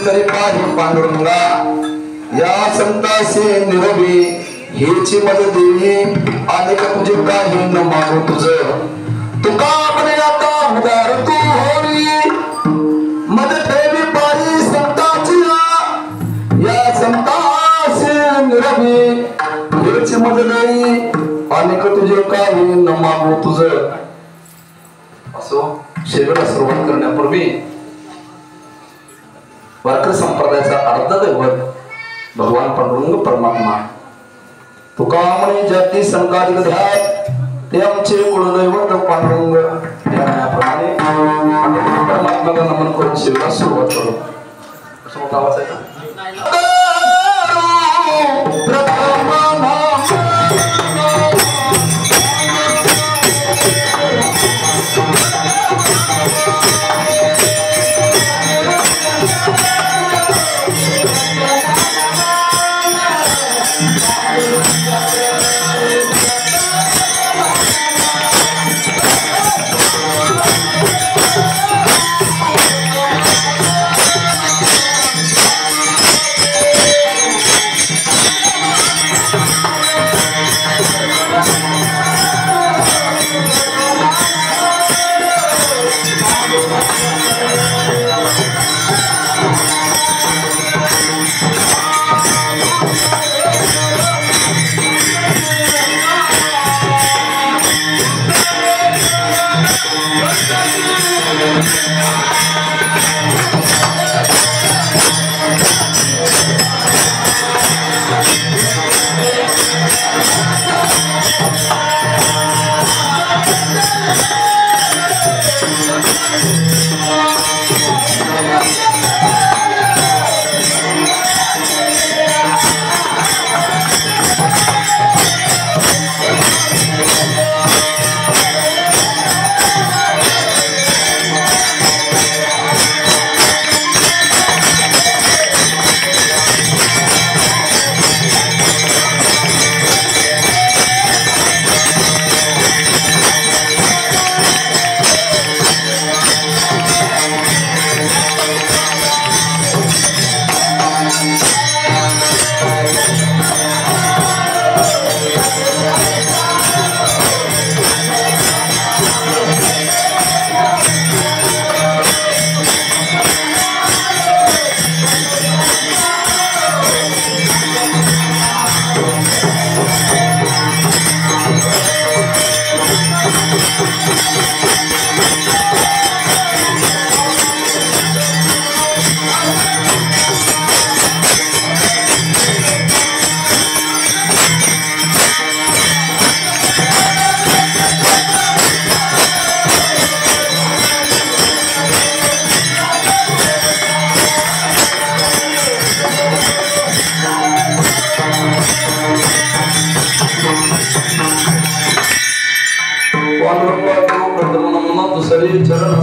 तरी पाहि पांडुरंगा या संतासे निरोगी हेची मदत देवी अनेक तुझे काही न मागू तुझं तुका अपने आता उदार तू होरी मदत ठेवी पाहि संताची या संतासे निरोगी हेची मदत देवी अनेक तुझे काही न मागू तुझं असो शेवटला सुरुवात करण्यापूर्वी वारकरी संप्रदायाचा अर्ध दैवत भगवान पांडुरंग परमात्मा तुका म्हणे जाती संकाधिक ध्यात ते आमचे कुलदैवत पांडुरंग याप्रमाणे परमात्म्याला नमन करून सेवेला सुरुवात करू. कसं मोठा आवाज आहे का?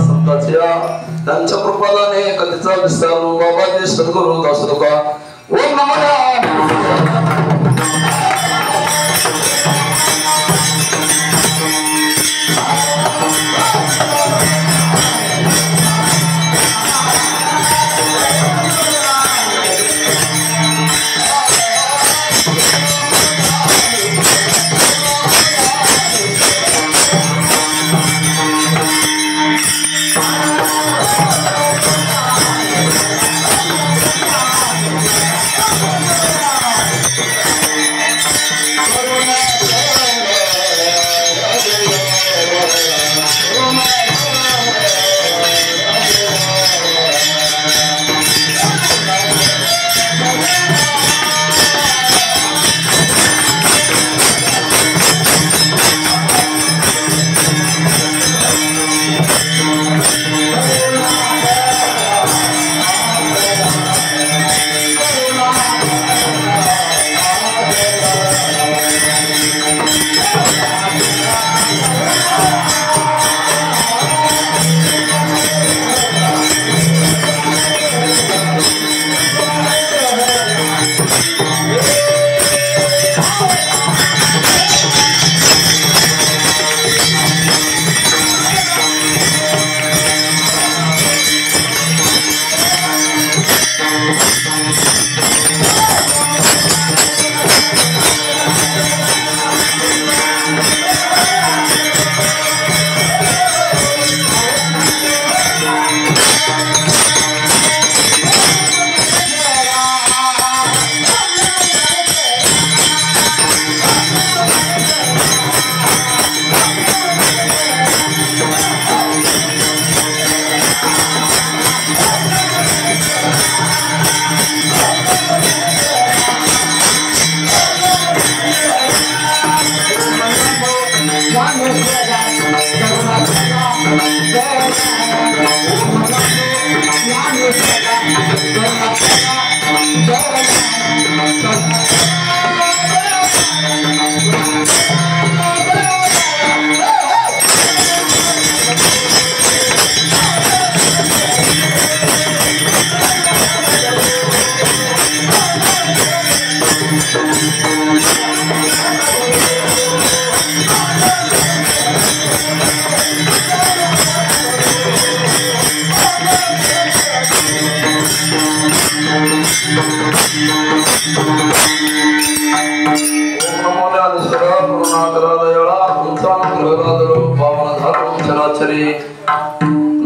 संतांच्या त्यांच्या कृपाने कधीचा विसर बाबाजी सद्गुरु दासोबा ओम नमः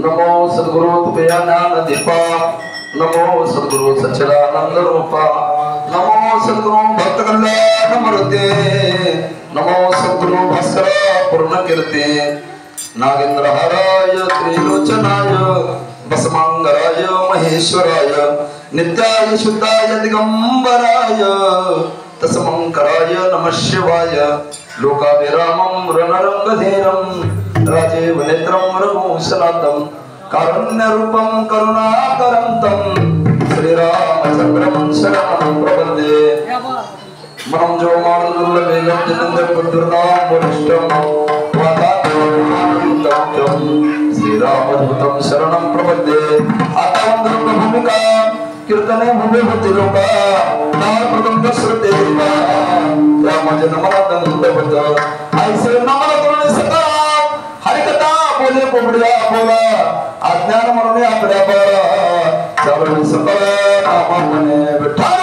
नमो सद्गुरु तुभया ज्ञान दीपा नमो सद्गुरु सच्चिदानंद रूपा नमो सद्गुरु भक्त कल्याण मूर्ते नमो सद्गुरु भास्कर पूर्ण कीर्ते नागेंद्र हराय त्रिलोचनाय भस्मांगराय महेश्वराय नित्याय शुद्धाय दिगंबराय तस्मंकराय नमः शिवाय लोकाभिरामं रणरंगधीरं राजीव नेत्रं रघुवंशनाथं कारुण्यरूपं करुणाकरन्तं श्रीरामचन्द्रं शरणं प्रपद्ये मनं जो मार्गदुर्लभेगं जितेन्द्रपुत्रनां वरिष्ठं वातात्मनं श्रीरामदूतं शरणं प्रपद्ये आत्मवन्दभूमिका कीर्तने भूमिपति लोका नामप्रदं श्रुते रामजन मनादं दवत ऐसे नमन करुणे सदा हरिकथा बोले पोबड्या बोला अज्ञान मरणे आपल्या बरा चालू सकल नाम मने विठ्ठल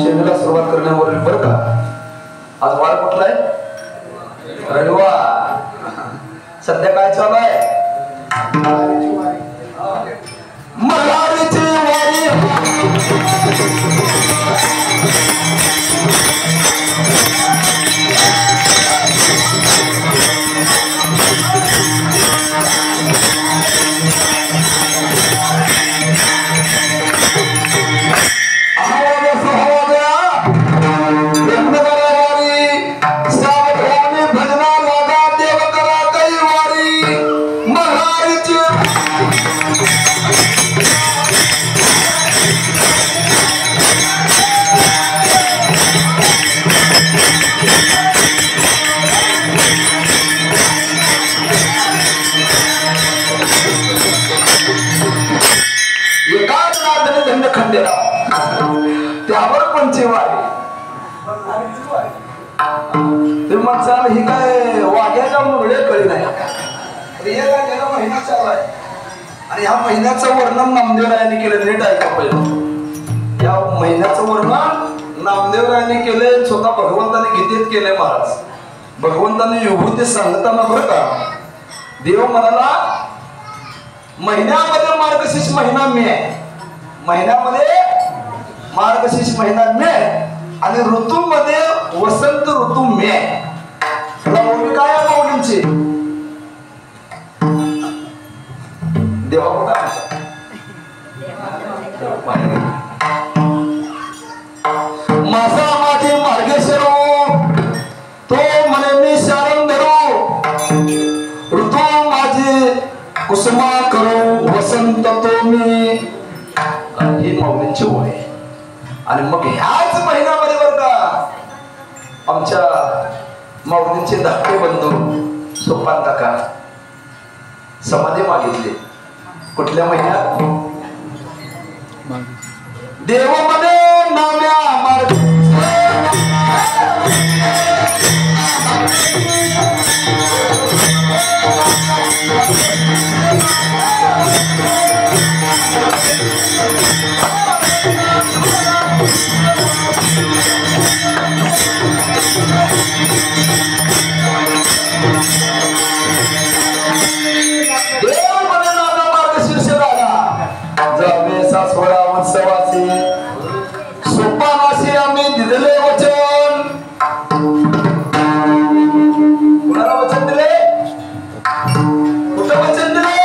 शेतीला सुरुवात करण्यावरील बरं का आज वार कुठला आहे रविवार सध्या काय चालू आहे मल्हारीची वारी त्यावर कोणची वारी ते मग चाल ही काय वाघ्याच्या वेळ कळी नाही महिना चाललाय आणि ह्या महिन्याचं वर्णन नामदेवरायांनी केलं. नीट ऐका पहिलं, या महिन्याचं वर्णन नामदेवरायांनी केले, स्वतः भगवंताने गीतेत केले. महाराज भगवंताने युभूती सांगताना बरं का, देव म्हणाला महिन्यामध्ये मार्गशीर्ष महिना मे आहे, महिन्यामध्ये मार्गशीर्ष महिना मे आणि ऋतूमध्ये वसंत ऋतू मे. माऊली काय आहे माऊलींची? देवा कुठं माझा माझे मार्गेश्वर तो म्हणे मी शारण धरू, ऋतू माझे कुसुमा करू, वसंत तो मी. ही माऊलींची ओळ आहे. आणि मग ह्याच महिन्यामध्ये बरं का आमच्या माऊलींचे धाकटे बंधू सोपान काका समाधी मागितली. कुठल्या महिन्यात? देव म्हणे नाम्या मार्ग उत्सवाचे सोपानाशी आम्ही दिलेले वचन. कुणाला वचन दिले? कुठं वचन दिले?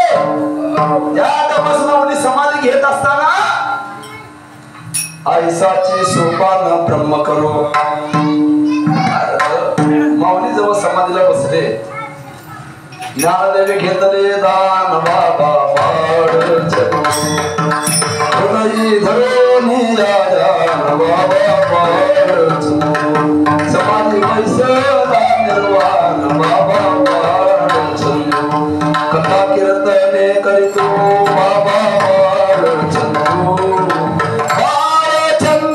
या तपासनामध्ये समाधी घेत असताना आईसाची सोपान ब्रह्म करो. माऊली जवळ समाधीला बसले. ज्ञानदेवी घेतले दान बाबा पाड धरोनी राजा बाबा पाड समाधी मैसला निर्वाण बाबा पाड कथा कीर्तने करीतो बाबा पाड चंदू पाड चंदू.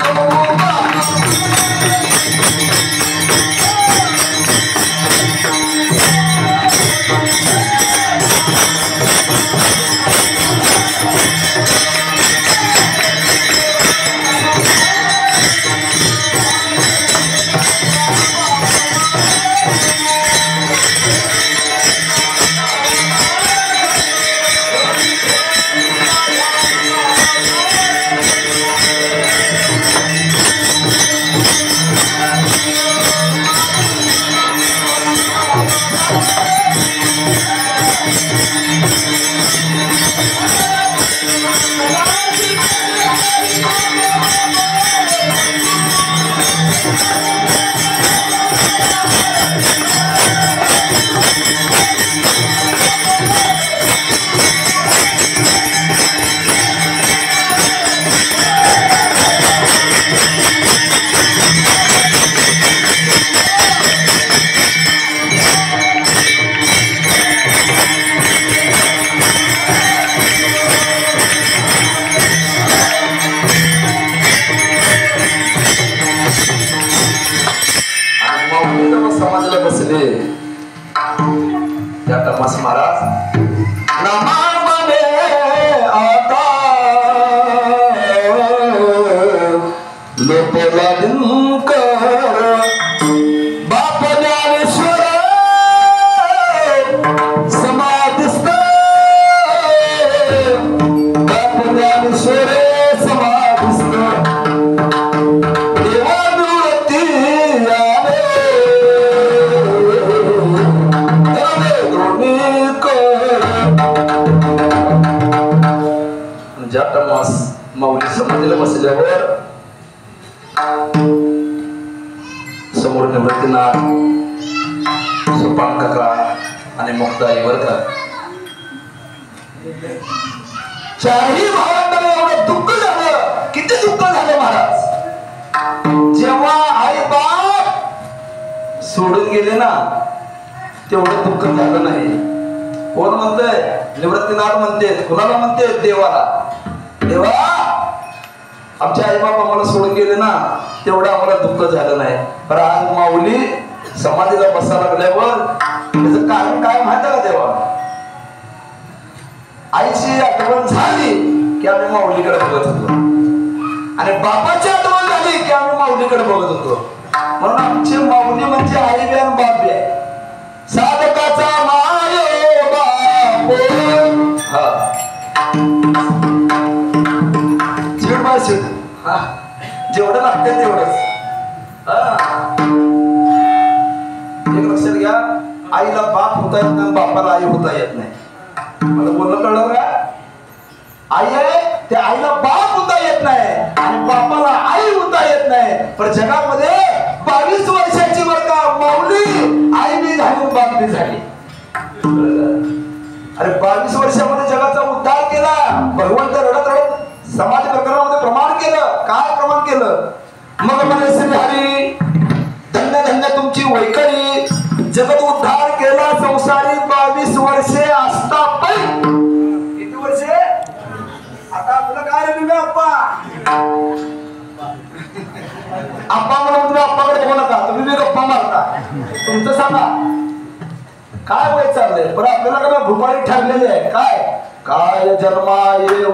समाजाला बसले त्या तमास महाराज ज्या टमास माऊली समाधीला बसल्यावर समोर निवृत्तीनाथ, सोपान काका आणि मुक्ताई बर का चारही भावांना एवढं दुःख झालं. किती दुःख झालं महाराज, जेव्हा आई बाप सोडून गेले ना तेवढं दुःख झालं नाही. कोण म्हणतंय? निवृत्तीनाथ म्हणते. कुणाला म्हणते? देवाला. देवा, आमचे आई बाप आम्हाला सोडून गेले ना तेवढं आम्हाला दुःख झालं नाही. पण आज माऊली समाधीला बसायला लागल्यावर त्याचं कारण काय माहित का देवा? आईची आठवण झाली की आम्ही माऊलीकडे बघत होतो आणि बापाची आठवण झाली की आम्ही माऊलीकडे बघत होतो. म्हणून आमची माऊली म्हणजे आई बी आणि बाप बी आहे. साधकाचा मायो बाप. चिड बाय चिड, जेवढं लागतं तेवढंच. एक लक्षात घ्या, आईला बाप होता येत नाही, बापाला आई होता येत नाही. मला बोलणं कळलं का? आई आहे त्या आईला बाप होता येत नाही आणि बापाला आई होता येत नाही. पण जगामध्ये 22 वर्षाची बर का माऊली आई बी झाली बाप बी झाली. अरे 22 वर्षामध्ये जगाचा उद्धार केला. भगवंत रडत रडत समाज प्रकरणामध्ये प्रमाण केलं. काय प्रमाण केलं? मग म्हणे श्री हरी धन्य धन्य तुमची वैखरी, जगत उद्धार केला संसारी 22 वर्षे असता पण. किती वर्षे? आता आपलं काय रे तुम्ही अप्पा? अप्पा म्हणून तुम्ही अप्पाकडे बघू नका, तुम्ही बी गप्पा मारता. तुमचं सांगा काय वय चाललंय? पण आपल्याला का भूपाळी ठरलेली आहे. काय काय जन्मा ये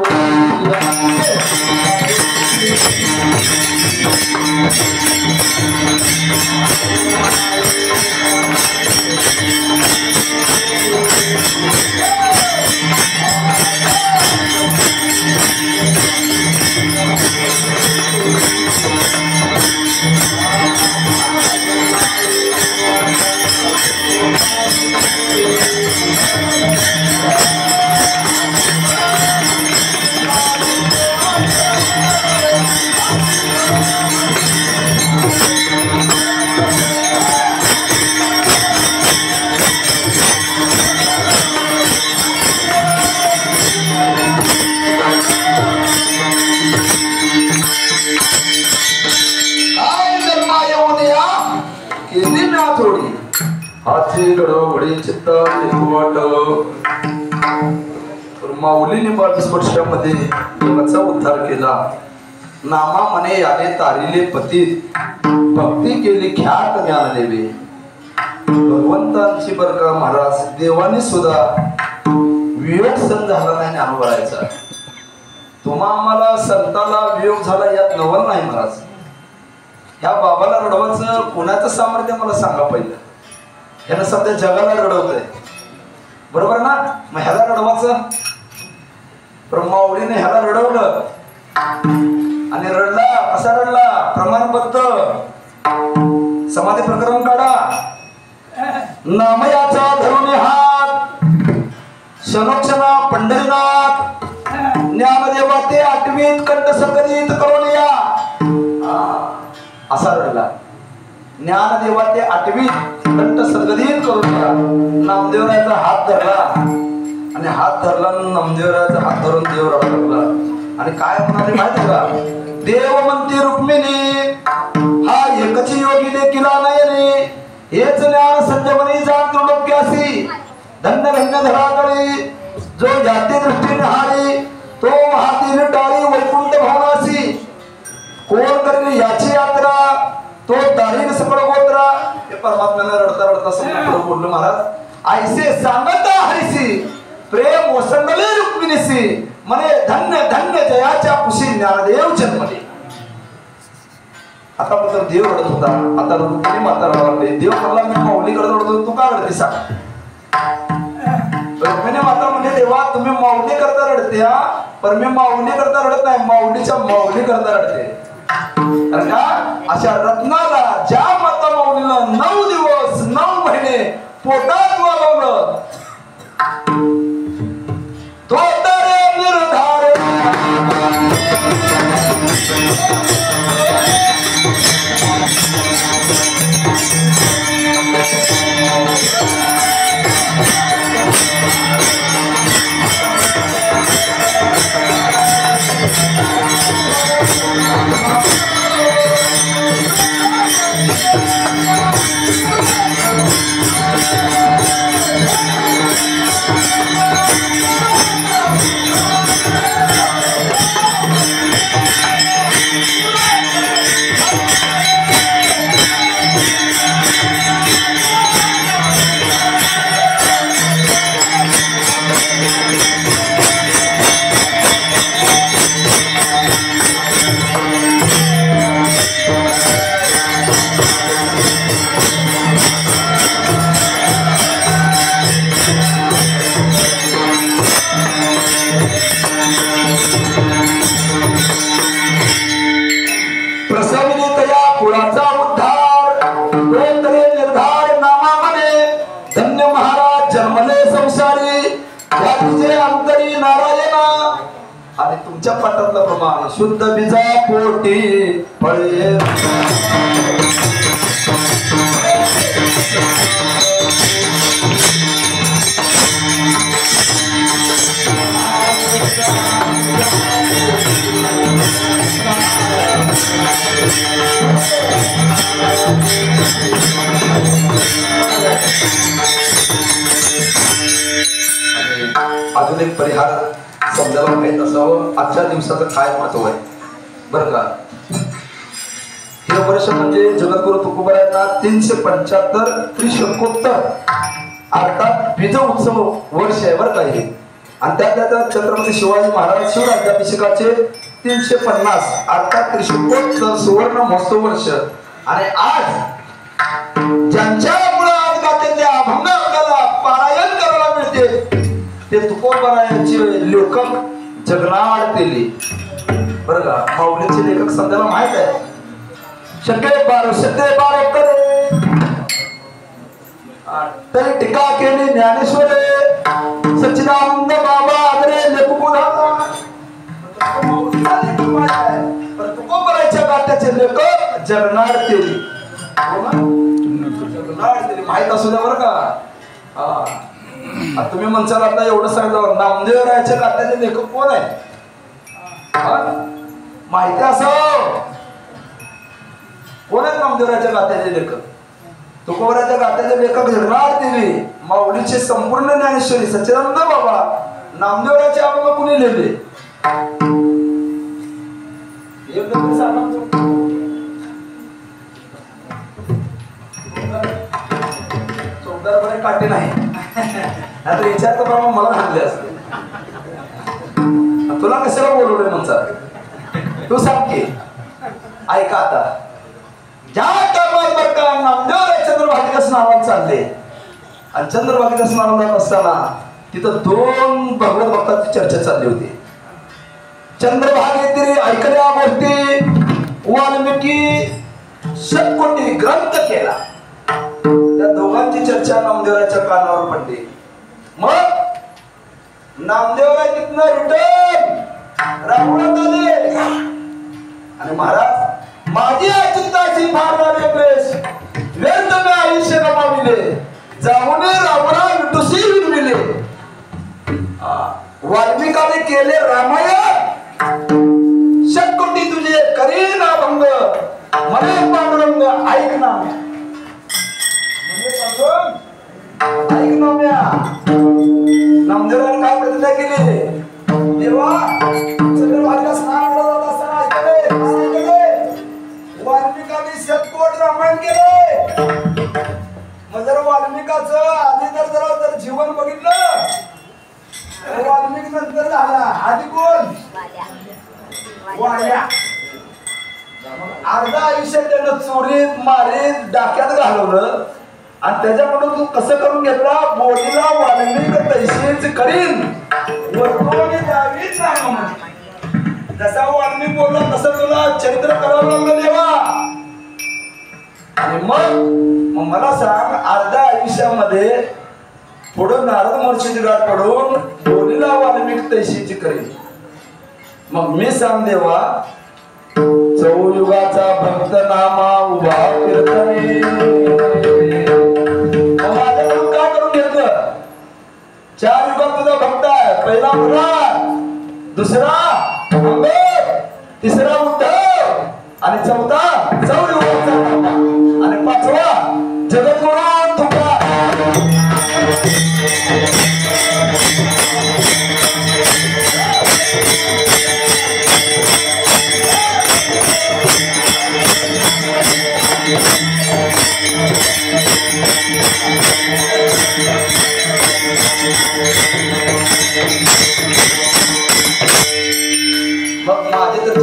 माऊलीने 22 वर्षामध्ये जगाचा उद्धार केला. नामा मने याने तारिले पतीत, भक्ती केली ख्यात ज्ञान देवे. भगवंतांची बर का महाराज देवाने सुद्धा वियोग सण झाला नाही ज्ञानोबरायचा. तुम्हा आम्हाला संताला वियोग झाला यात नवल नाही महाराज. ह्या बाबाला रडवायचं कोणाचं सामर्थ्य मला सांगा पहिलं. यानं सध्या जगाला रडवतंय बरोबर ना? मग ह्याला रडवायचं. माऊलीने ह्याला रडवलं आणि रडला. कसा रडला? प्रमाणबद्ध समाधी प्रकरण काढा. नामयाचा धरून हात क्षणोक्षणा पंढरीनाथ ज्ञानदेवा ते आठवीत कंठ सकलित करून या. असा रडला. ज्ञानदेवा ते आठवीत कंठ सगदीन करून या. नामदेवरायाचा हात धरला आणि हात धरला. नामदेवरायाचा हात धरून देव रडू लागला आणि काय म्हणाले माहिती का? देव म्हणती रुक्मिणी हा एकची योगी देखील नयनी, हेच ज्ञान संजमनी जाण तृडोक्यासी. धन्य धन्य धराकळी जो जाती दृष्टीने हारी, तो हातीने टाळी वैकुंठ भवनासी. कोण करेल याची यात्रा, तो दारीन सकळ गोत्रा. हे परमात्म्याने रडता रडता समोर बोललो महाराज. ऐसे सांगता हरिसी प्रेम ओसंडले रुक्मिणीसी, म्हणे धन्य धन्य जयाच्या कुशी ज्ञानदेव जन्मले. आता पत्र देव रडत होता. आता रुक्मिणी माता रडवली. देव म्हणला मी माऊलीकडे रडतो, तू का रडते सांग. रुक्मिणी माता म्हणजे देवा तुम्ही माऊली करता रडते हा, पण मी माऊली करता रडत नाही, माऊलीच्या माऊली करता रडते. कारण का अशा रत्नाला ज्या माता माऊलीला 9 दिवस 9 महिने पोटात वागवलं, तो तर निर्धार शुद्ध बीजा पोटी फळे अजून एक परिहार समजायला माहित असावं. आजच्या दिवसाचं काय महत्व आहे बरं का. हे वर्ष म्हणजे जगद्गुरु तुकोबारायांना 375 त्रिशंकोत्तर अर्थात बीज उत्सव वर्ष आहे बरं का हे. आणि त्यातल्या छत्रपती शिवाजी महाराज शिवराज्याभिषेकाचे 350 अर्थात त्रिशंकोत्तर सुवर्ण महोत्सव वर्ष. आणि आज ज्यांच्यामुळे आज गात्यातल्या अभंग आपल्याला पारायण करायला मिळते ते तुकोबारायांचे लेखक जगनाड केले बरं का. माऊलीचे लेखक संध्याला माहित आहे. शके बार करे तरी टीका केली ज्ञानेश्वरे सच्चिदानंद बाबा आदरे तुकोबाराच्या गात्याचे लेखक जगनाड केले. जगनाड केले माहित असू द्या बरं का. तुम्ही म्हणसाल आता एवढं सांगितलं नामदेवरायाच्या गात्याचे लेखक कोण आहे माहिती असं कोण आहेत नामदेवरायाच्या गात्याचे लेखक. तुकोबाराच्या गात्याचे लेखक जगनाड देवी माऊलीचे संपूर्ण ज्ञानेश्वरी सच्चिदानंद बाबा नामदेवरायाचे अभंग कुणी लिहिले चौकदारपणे काटे नाही आता विचारतो बाबा मला म्हणले असते तुला कशाला बोलवलंय म्हणतात तू सांग की. ऐका आता ज्या टायमावर का नामदेव चंद्रभागेच्या स्नानाला चालले आणि चंद्रभागेच्या स्नानाला जात असताना तिथं 2 भगवत भक्तांची चर्चा चालली होती. चंद्रभागेतील ऐकल्या गोष्टी वाल्मिकी शतकोटी ग्रंथ केला. त्या दोघांची चर्चा नामदेवराच्या कानावर पडली. मग नामदेवराय तिथनं रिटर्न राहुळात आले आणि महाराज माझी अचिंताची फार प्लेस व्यर्थ मी आयुष्य गमाविले जाऊन रावणा विटुसी विनविले. वाल्मिकाने केले रामायण शतकोटी तुझे करीन अभंग मने पांडुरंग ऐक ना ऐक ना म्या. नामदेवराने काय प्रतिज्ञा केली देवा चंद्रभागेला स्नान करत असताना ऐकले वाल्मिकाने शतकोट रामायण केले. मग जर वाल्मिकाचं आधी जर जीवन बघितलं वाल्मिक नंतर झाला आधी कोण वाल्या. अर्धा आयुष्य त्यानं चोरीत मारीत डाक्यात घालवलं आणि त्याच्याकडून तू कसं करून घेतला बोलीला वाल्मिक तैसेच करीन वर्तवणी द्यावीच नाही. जसा वाल्मिक बोलला तसं तुला चरित्र करावं लागलं देवा. आणि मग मला सांग अर्ध्या आयुष्यामध्ये पुढं नारद महर्षीची गाठ पडून बोलीला वाल्मिक तैसेची करीन. मग मी सांग देवा चौयुगाचा भक्त नामा उभा कीर्तने माझ्याकडून काय करून घेतलं 4 युगात तुझा भक्त आहे पहिला प्रल्हाद दुसरा अंबर तिसरा उद्धव आणि चौथा चौयुगाचा आणि 5वा जगद्गुरु तुका मग माझे तर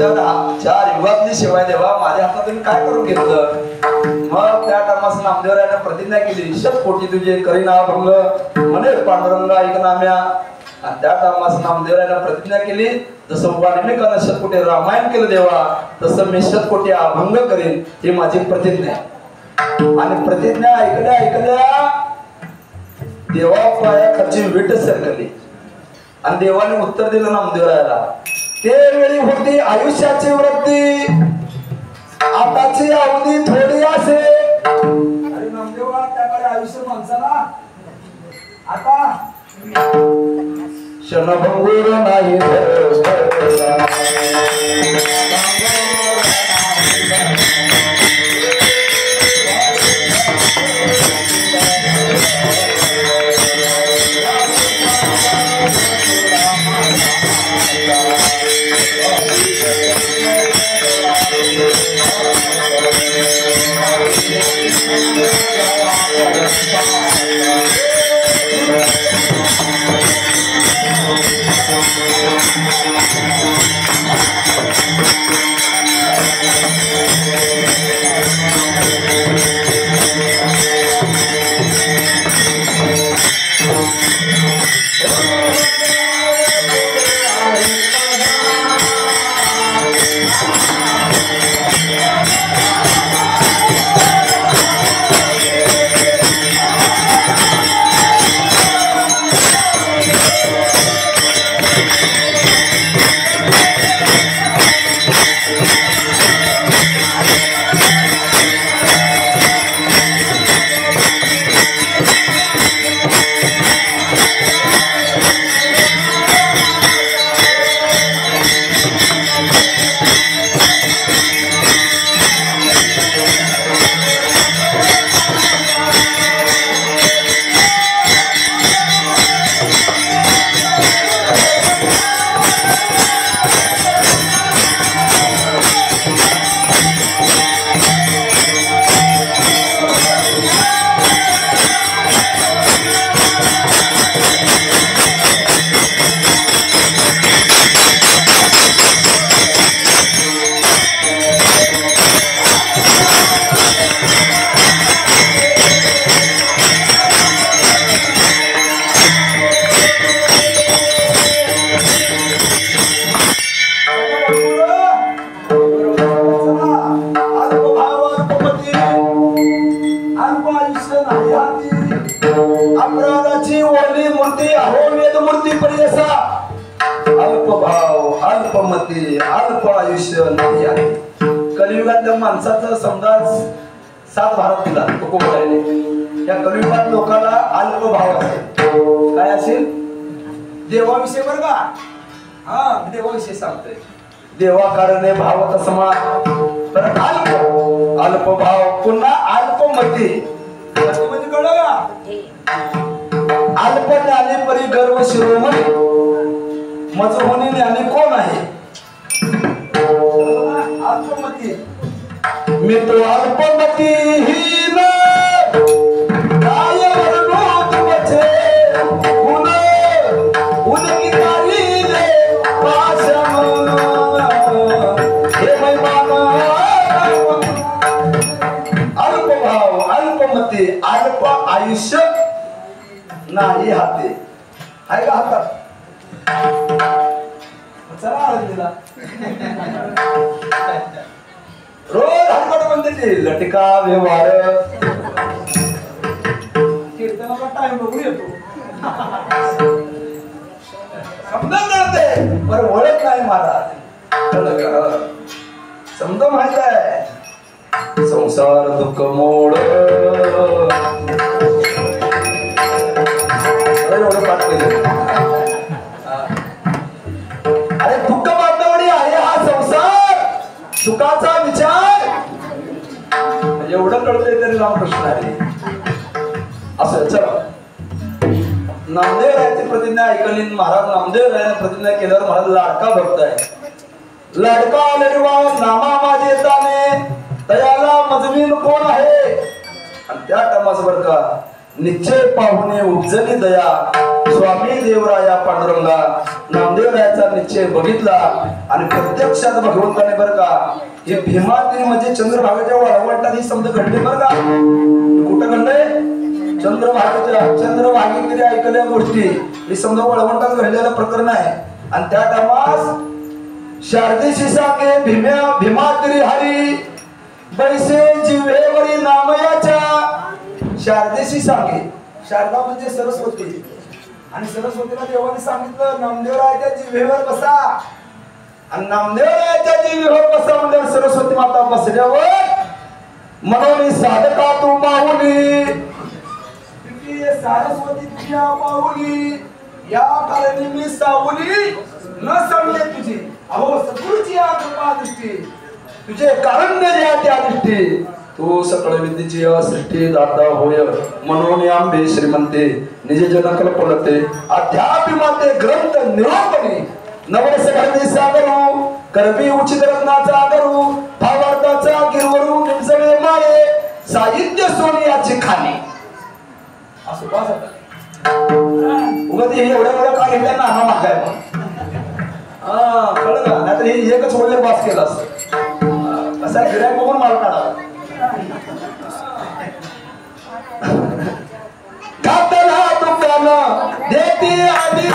4 युगातली सेवा देवा माझ्या हातातून काय करून घेतलं मग त्या टायमास नामदेवरायाने प्रतिज्ञा केली 100 कोटी तुझे करीना भंग म्हणे पांडुरंगा ऐकनाम्या आणि त्या टायमास नामदेवरायाने प्रतिज्ञा केली जसं वाल्मिकाने 100 कोटी रामायण केलं देवा तसं मी 100 कोटी अभंग करीन ही माझी प्रतिज्ञा आणि प्रतिज्ञा ऐकल्या देवा पायाखालची विट सरकली आणि देवाने उत्तर दिलं नामदेवरायाला ते वेळी होती आयुष्याची वृत्ती आताची अवधी थोडी असे अरे नामदेवा त्याकडे आयुष्य माणसाला आता क्षणभंगुर नाही अपराधाची ओली मूर्ती अहो वेद मूर्ती परियसा अल्प भाव अल्पमती अल्प आयुष्य नाही आहे कलियुगातल्या माणसाचा समजा 7 भारत दिला तुकोबाईने या कलियुगात लोकांना अल्प भाव असेल काय असेल देवाविषयी बरं का हा देवाविषयी सांगतोय देवा कारणे भाव तसमा तर अल्प भाव पुन्हा अल्पमती म्हणजे कळलं का अल्प ज्ञानी परी गर्व शिरोमणी मज होणे ज्ञानी कोण आहे अल्पमती मी तो अल्पमतीहीन काय वर्णो तुमचे गुण उनकी तारी दे पाशम हे मैमान अल्प भाव अल्पमती अल्प आयुष्य नाही हाते आहे का हातात चला आनंदीला रोज हरकत म्हणते लटका व्यवहार कीर्तनाचा टाइम बघून येतो समजा कळते पण ओळख नाही महाराज समजा माहित आहे संसार दुःख मोड एवढं पाठ केलं. अरे दुःख बांधवडी आहे हा संसार सुखाचा विचार एवढं कळतंय तरी रामकृष्ण आहे असं. चला नामदेव रायाची प्रतिज्ञा ऐकली. महाराज नामदेव रायाने प्रतिज्ञा केल्यावर महाराज लाडका भक्त आहे. लाडका लडवा नामा माझे ताने तयाला मजमीन कोण आहे. आणि त्या टमास बर का निश्चय पाहुणे उपजली दया स्वामी देवराया पांडुरंगा. नामदेव रायाचा निश्चय बघितला आणि प्रत्यक्षात भगवंताने बर का हे भीमातिरी म्हणजे चंद्रभागेच्या वाळवंटात ही समज घडली बर का. कुठं घडलंय चंद्रभागेत ऐकल्या गोष्टी ही समजा वळवंटात घडलेलं प्रकरण आहे. आणि त्या टाइमास शारदेशी सांगे भीमातिरी हरी बैसे जिव्हेवरी नामयाच्या. शारदेशी सांगे शारदा म्हणजे सरस्वती आणि सरस्वतीला देवाने सांगितलं नामदेवरायाच्या जिव्हेवर बसा. आणि नामदेवरायाच्या जिव्हेवर बसा म्हणजे सरस्वती माता बसल्यावर म्हणून साधका तू माऊली सारस्वती तुझ्या पाऊली या कारणी मी सावली न समजे तुझी. अहो सद्गुरूची या कृपा दृष्टी तुझे कारण द्या त्या दृष्टी. तू सकळ विद्येची सृष्टी दाता होय म्हणून आंबे श्रीमंते निज जन कल्पलते अध्यापिमाते ग्रंथ निरोपणे नवरस घडे सागरू करवी उचित रत्नाचा करू भावार्थाचा गिरवरू निमसळे माळे साहित्य सोनियाची खाणी. असं बस उगा ते एवढ्या एवढ्या का घेतल्या ना हा मागाय कळलं का. नाहीतर हे एकच वडले पास केलं असं असा गिराय बघून माल काढा. कातला दुकान देती आधी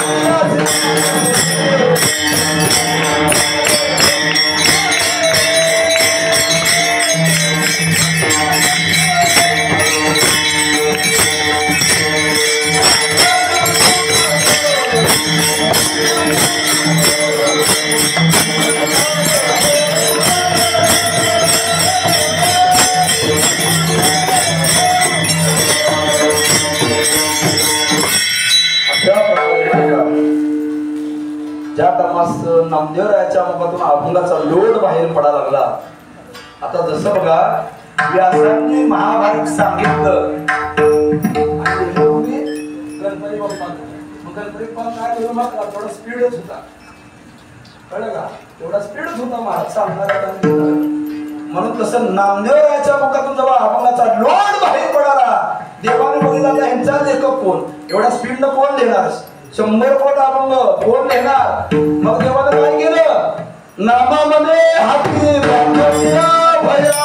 नामदेवरायाच्या मुखातून अभंगाचा लोट बाहेर पडा लागला. आता जसं बघा व्यासांनी महाभारत सांगितलं गणपती बाप्पा गणपती पण काय करू मग थोडा स्पीडच होता कळलं का. तेवढा स्पीडच होता महाराज सांगणारा. म्हणून तसं नामदेवरायाच्या मुखातून जेव्हा अभंगाचा लोट बाहेर पडाला देवाने बघितला ह्यांचा लेखक कोण एवढा स्पीड न कोण देणार 100 कोट अभंग कोण देणार. मग देवाने काय केलं नामामध्ये हाती बांधूया भया.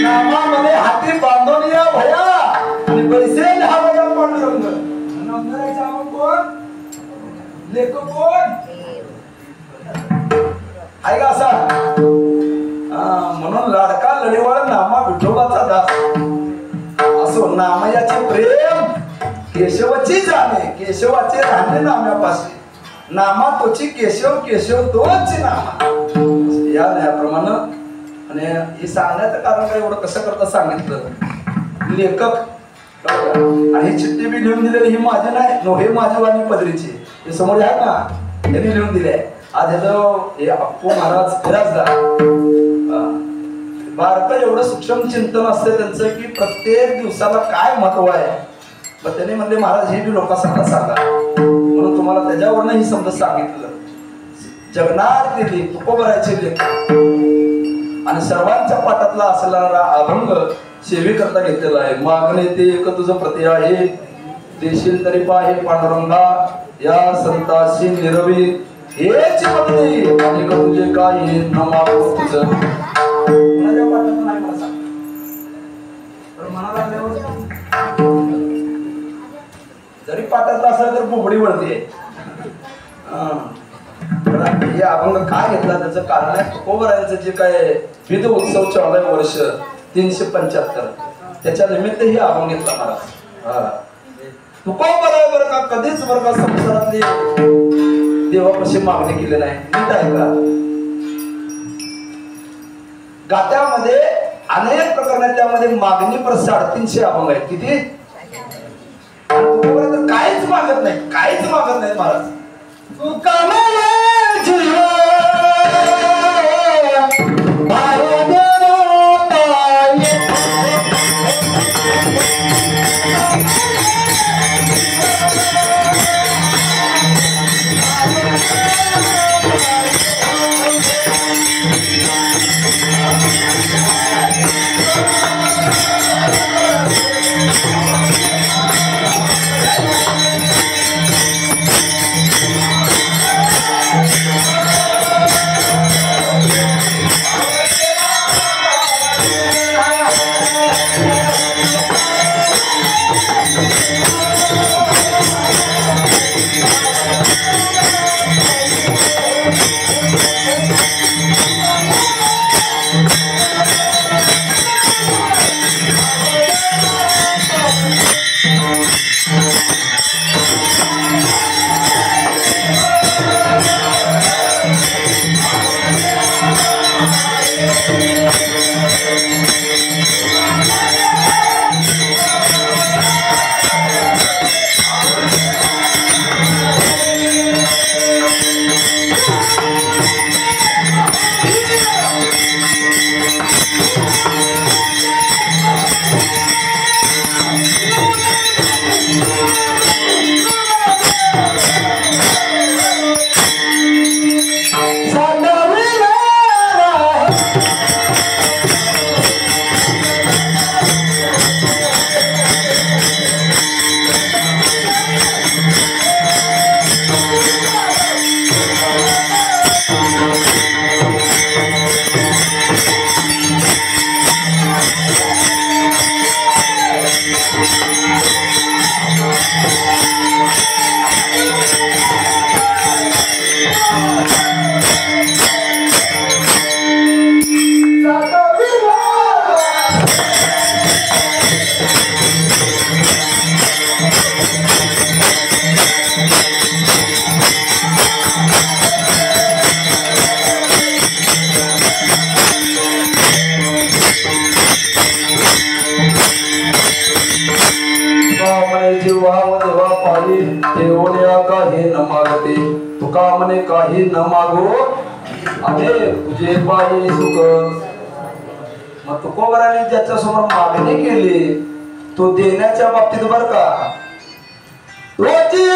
नामामध्ये हाती बांधूया भया आणि पैसे लिहावया पांडुरंग. नामदेवरायाचा कोण लेखक कोण आहे का असा. म्हणून लाडका लढीवाळ नामा विठोबाचा दास. असो नामयाचे प्रेम केशवाची जाणे केशवाचे राहणे नाम्यापाशी. नामा तोची केशव केशव तोच नामा. या न्यायाप्रमाणे आणि हे सांगण्याचं कारण काय एवढं कसं करता सांगितलं लेखक. आणि ही चिठ्ठी बी लिहून दिलेली ही माझी नाही नो हे माझी वाणी पदरीची हे समोर आहे ना त्यांनी लिहून दिले. आज हे अप्पू महाराज फिराजला बारका एवढं सूक्ष्म चिंतन असते त्यांचं की प्रत्येक दिवसाला काय महत्व आहे. मग त्यांनी म्हणले महाराज हे बी लोकांना सांगा म्हणून तुम्हाला त्याच्यावरनं ही समज सांगितलं. जगनार दिली तुकोबरायचे लेखक आणि सर्वांच्या पाठातला असणारा अभंग सेवेकरता घेतलेला आहे. मागणे ते एक तुझं प्रति आहे देशील तरी पाहे पांडुरंगा या संताशी निरवी हेच बदली अनेक तुझे काही नमा तुझं. कुणाच्या पाठात नाही मला सांग पण मनाला जरी पाठातला असला तर बोबडी वळते. हे अभंग काय घेतला त्याचं कारण आहे तुकोबरायांचं जे काय विध उत्सव चालू आहे वर्ष 375 त्याच्या निमित्त हे अभंग घेतला महाराज. तुकोबराय बरं का कधीच बरं का संसारातली देवापाशी मागणी केली नाही. नीट आहे का गात्यामध्ये अनेक प्रकरण त्यामध्ये मागणी पर 350 अभंग आहेत. किती काहीच मागत नाही काहीच मागत नाही महाराज. काही न मागो अरे तुझे पायी सुख. मग तुकोबराने ज्याच्या समोर मागणी केली तो देण्याच्या बाबतीत बर का रोजी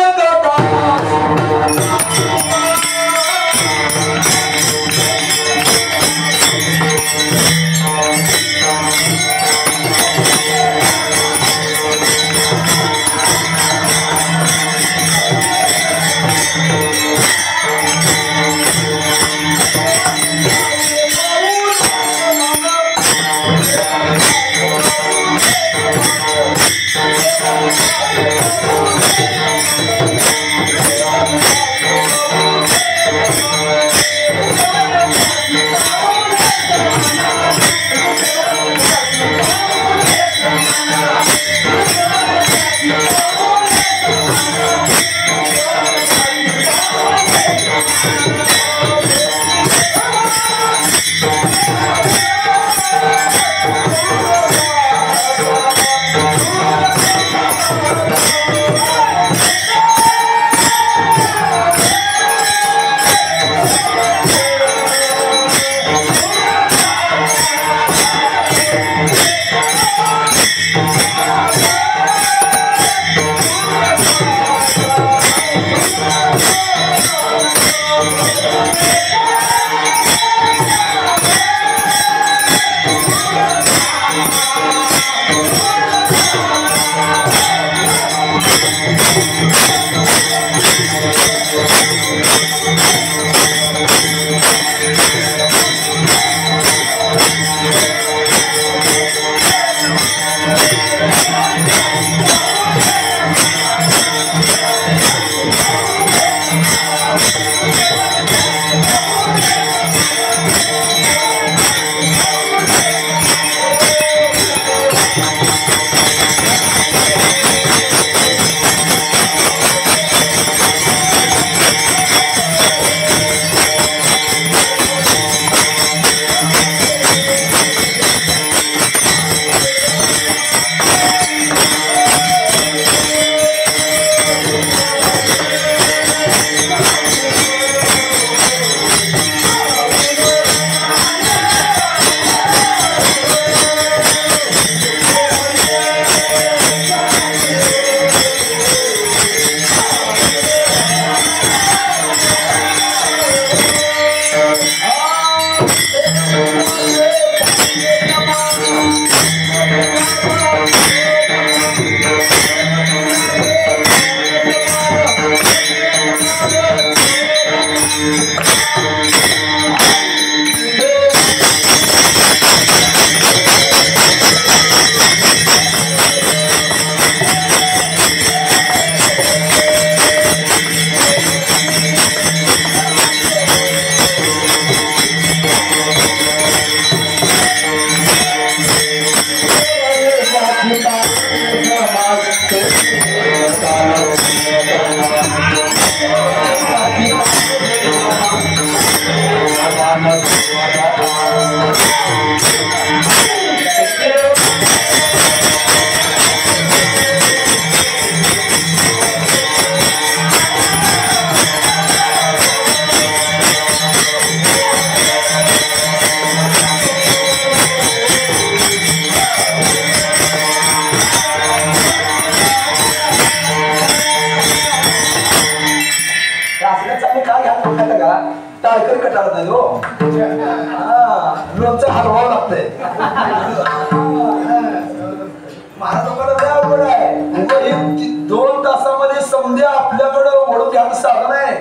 आणि काय घ्या माहिती का टाळकरी कटाळत नाही हो लोणचं हलवावं लागतंय महाराजांकडे लय अवघड आहे 2 तासामध्ये समजे आपल्याकडे ओढून घ्यायचं साधन आहे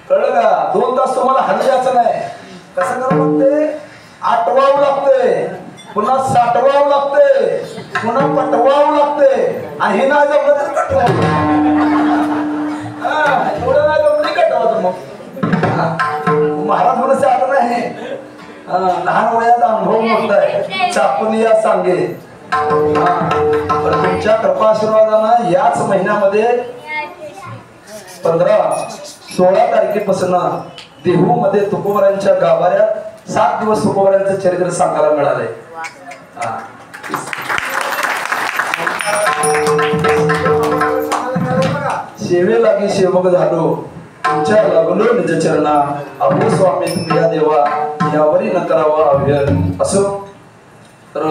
कळलं का 2 तास तुम्हाला हलवायचं नाही कसं करावं लागते आटवावं लागते पुन्हा साठवावं लागते पुन्हा पटवावं लागते आणि हे नाही जमलं तर कटवावं एवढं नाही जमलं नाही कटवायचं मग महाराज म्हणून साधन आहे लहान वयात अनुभव मोठा आहे चापून या सांगे तुमच्या कृपा आशीर्वादानं याच महिन्यामध्ये 15-16 तारखेपासून देहू मध्ये तुकोबरांच्या गाभाऱ्यात 7 दिवस तुकोबरांचं चरित्र सांगायला मिळालंय सेवे लागी सेवक झालो तुमच्या लागलो निज चरणा अहो स्वामी तुम्ही या देवा यावरी न करावा अव्यय असो तर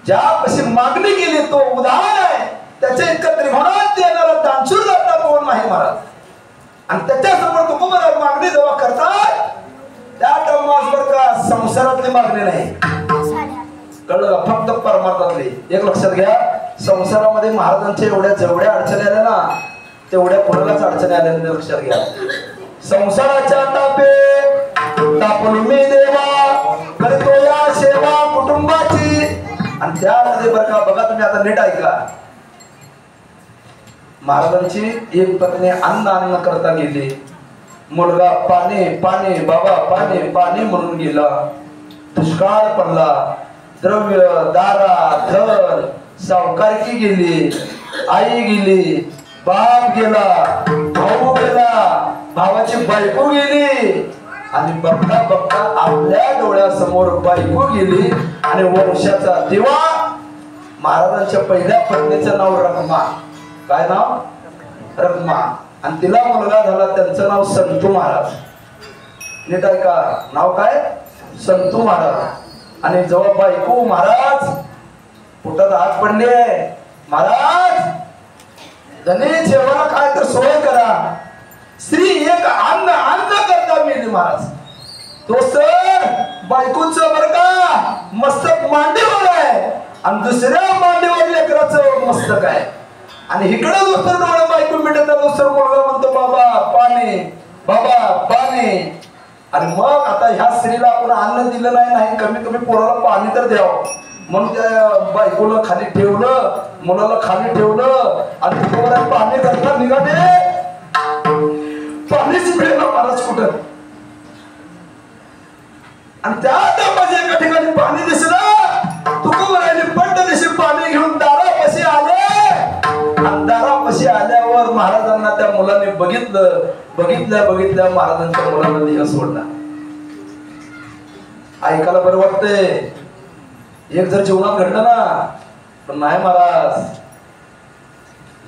ज्यापाशी मागणी केली तो उदाहरण आहे त्याच्या इतकं त्रिभुवनात येणारा दानशूर दाता कोण नाही महाराज आणि त्याच्यासमोर तुकोबराज मागणी जेव्हा करतात त्या टर्मासवर का संसारातली मागणी नाही कळलं का फक्त परमार्थातली एक लक्षात घ्या संसारामध्ये महाराजांच्या जेवढ्या अडचणी आल्या ना तेवढ्या कोणालाच अडचणी आल्या लक्षात घ्या संसाराच्या तापे तापलो मी देवा करतो या सेवा कुटुंबाची आणि त्यामध्ये बरं का बघा तुम्ही आता नीट ऐका महाराजांची एक पत्नी अन्न करता गेली मुलगा पाणी पाणी बाबा पाणी पाणी म्हणून गेला दुष्काळ पडला द्रव्य दारा धन सावकारकी गेली आई गेली बाप गेला भाऊ गेला भावाची बायको गेली आणि बघता बघता आपल्या डोळ्यासमोर बायको गेली आणि वंशाचा दिवा महाराजांच्या पहिल्या पत्नीचं नाव रखमा काय नाव रखमा आणि तिला मुलगा झाला त्यांचं नाव संतू महाराज नीट ऐका नाव काय संतू महाराज आणि जेव्हा बायको महाराज पोटात हात पडले महाराज गणेश जेवायला काय तर सोय करा स्त्री एक अन्न करता मिळली महाराज तो सर बायकोचं बर का मस्तक मांडीवर आहे आणि दुसऱ्या मांडीवर लेकराचं मस्तक आहे आणि इकडं दुसरं डोळं बायको मिळत दुसरं मुलगा म्हणतो बाबा पाणी आणि मग आता ह्या स्त्रीला आपण अन्न दिलं नाही कमी पोराला पाणी तर द्यावं म्हणून त्या बायकोला खाली ठेवलं मुलाला खाली ठेवलं आणि पोराला पाणी करता निघाले पाणीच मिळेल महाराज कुठं आणि त्या एका ठिकाणी पाणी दिसलं तुकोबराने पट्ट दिशी पाणी घेऊन दारापाशी आले आणि दारापाशी आल्यावर महाराजांना त्या मुलाने बघितल्या महाराजांच्या मुलाला देह सोडला ऐकायला बरं वाटतंय एक जर जीवनात घडलं ना पण नाही महाराज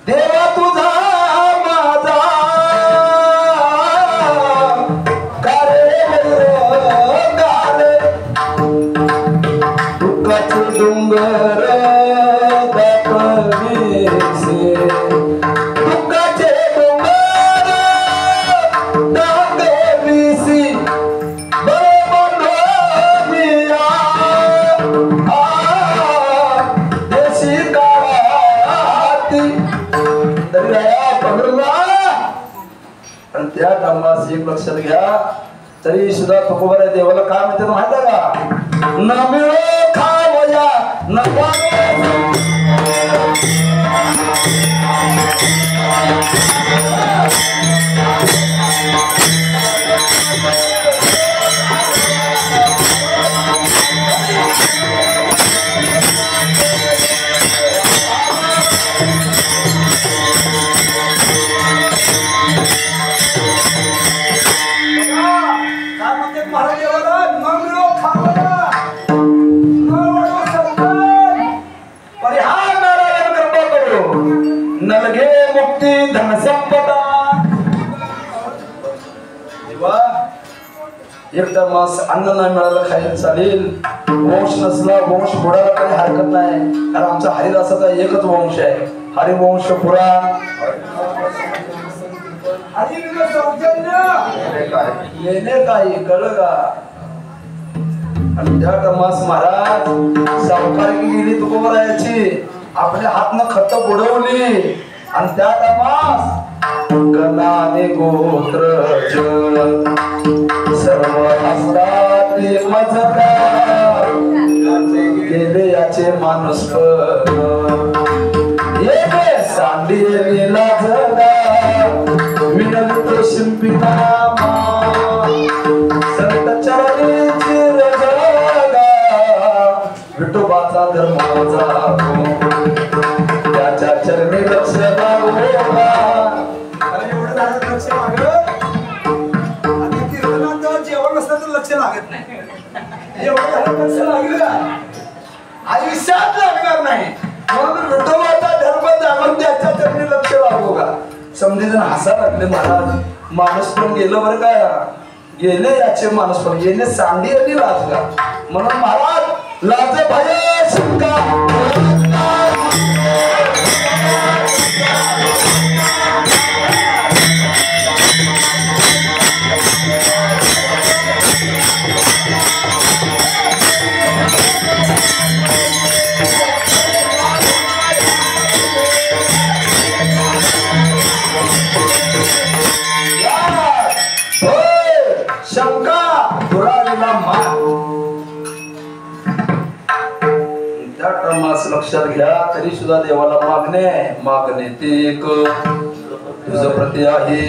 देवा तुझा माझा डोंगर दाखविसे दुःखाचे डोंगर दाखविसी बरोबरिया देशी काळाती दर्या पडला आणि त्या कामास एक लक्षात घ्या तरी सुद्धा तुकोबरा देवाला काय म्हणतात माहिती आहे का न मिळो खावया न नलगे मुक्ती धन संपदा देवा एकदा मास अन्न नाही मिळालं खायला चालेल वंश नसला वंश बुडाला काही हरकत नाही कारण आमचा हरिदासाचा एकच वंश आहे हरिवंश पुराण आणि तुझं सौजन्य येणे काही कळलं का? आणि त्या टमास महाराज सावकारकी गेली तुकोबरायाची आपल्या हातनं खत बुडवली आणि त्या टमास गणाने गोत्र सर्व असतात मजदार गेले याचे माणूस सांडी लाजला विनंत शिंपी नामा संत चरणीची रजगा विठोबाचा धर्म जागो त्याच्या चरणी लक्ष लागोगा. अरे एवढं झालं लक्ष लागत आता कीर्तनात जेवण नसतं तर लक्ष लागत नाही. एवढं झालं लक्ष लागलं आयुष्यात लागणार नाही. म्हणून विठोबाचा धर्म जागून त्याच्या चरणी लक्ष लागोगा. समजे जण हसा लागले महाराज माणूस पण गेलं बरं का गेले याचे माणूस पण येणे सांडी आणि लाजगा म्हणून महाराज लाज भय शिंका लक्षात घ्या तरी सुद्धा देवाला मागणे ते एक तुझं प्रति आहे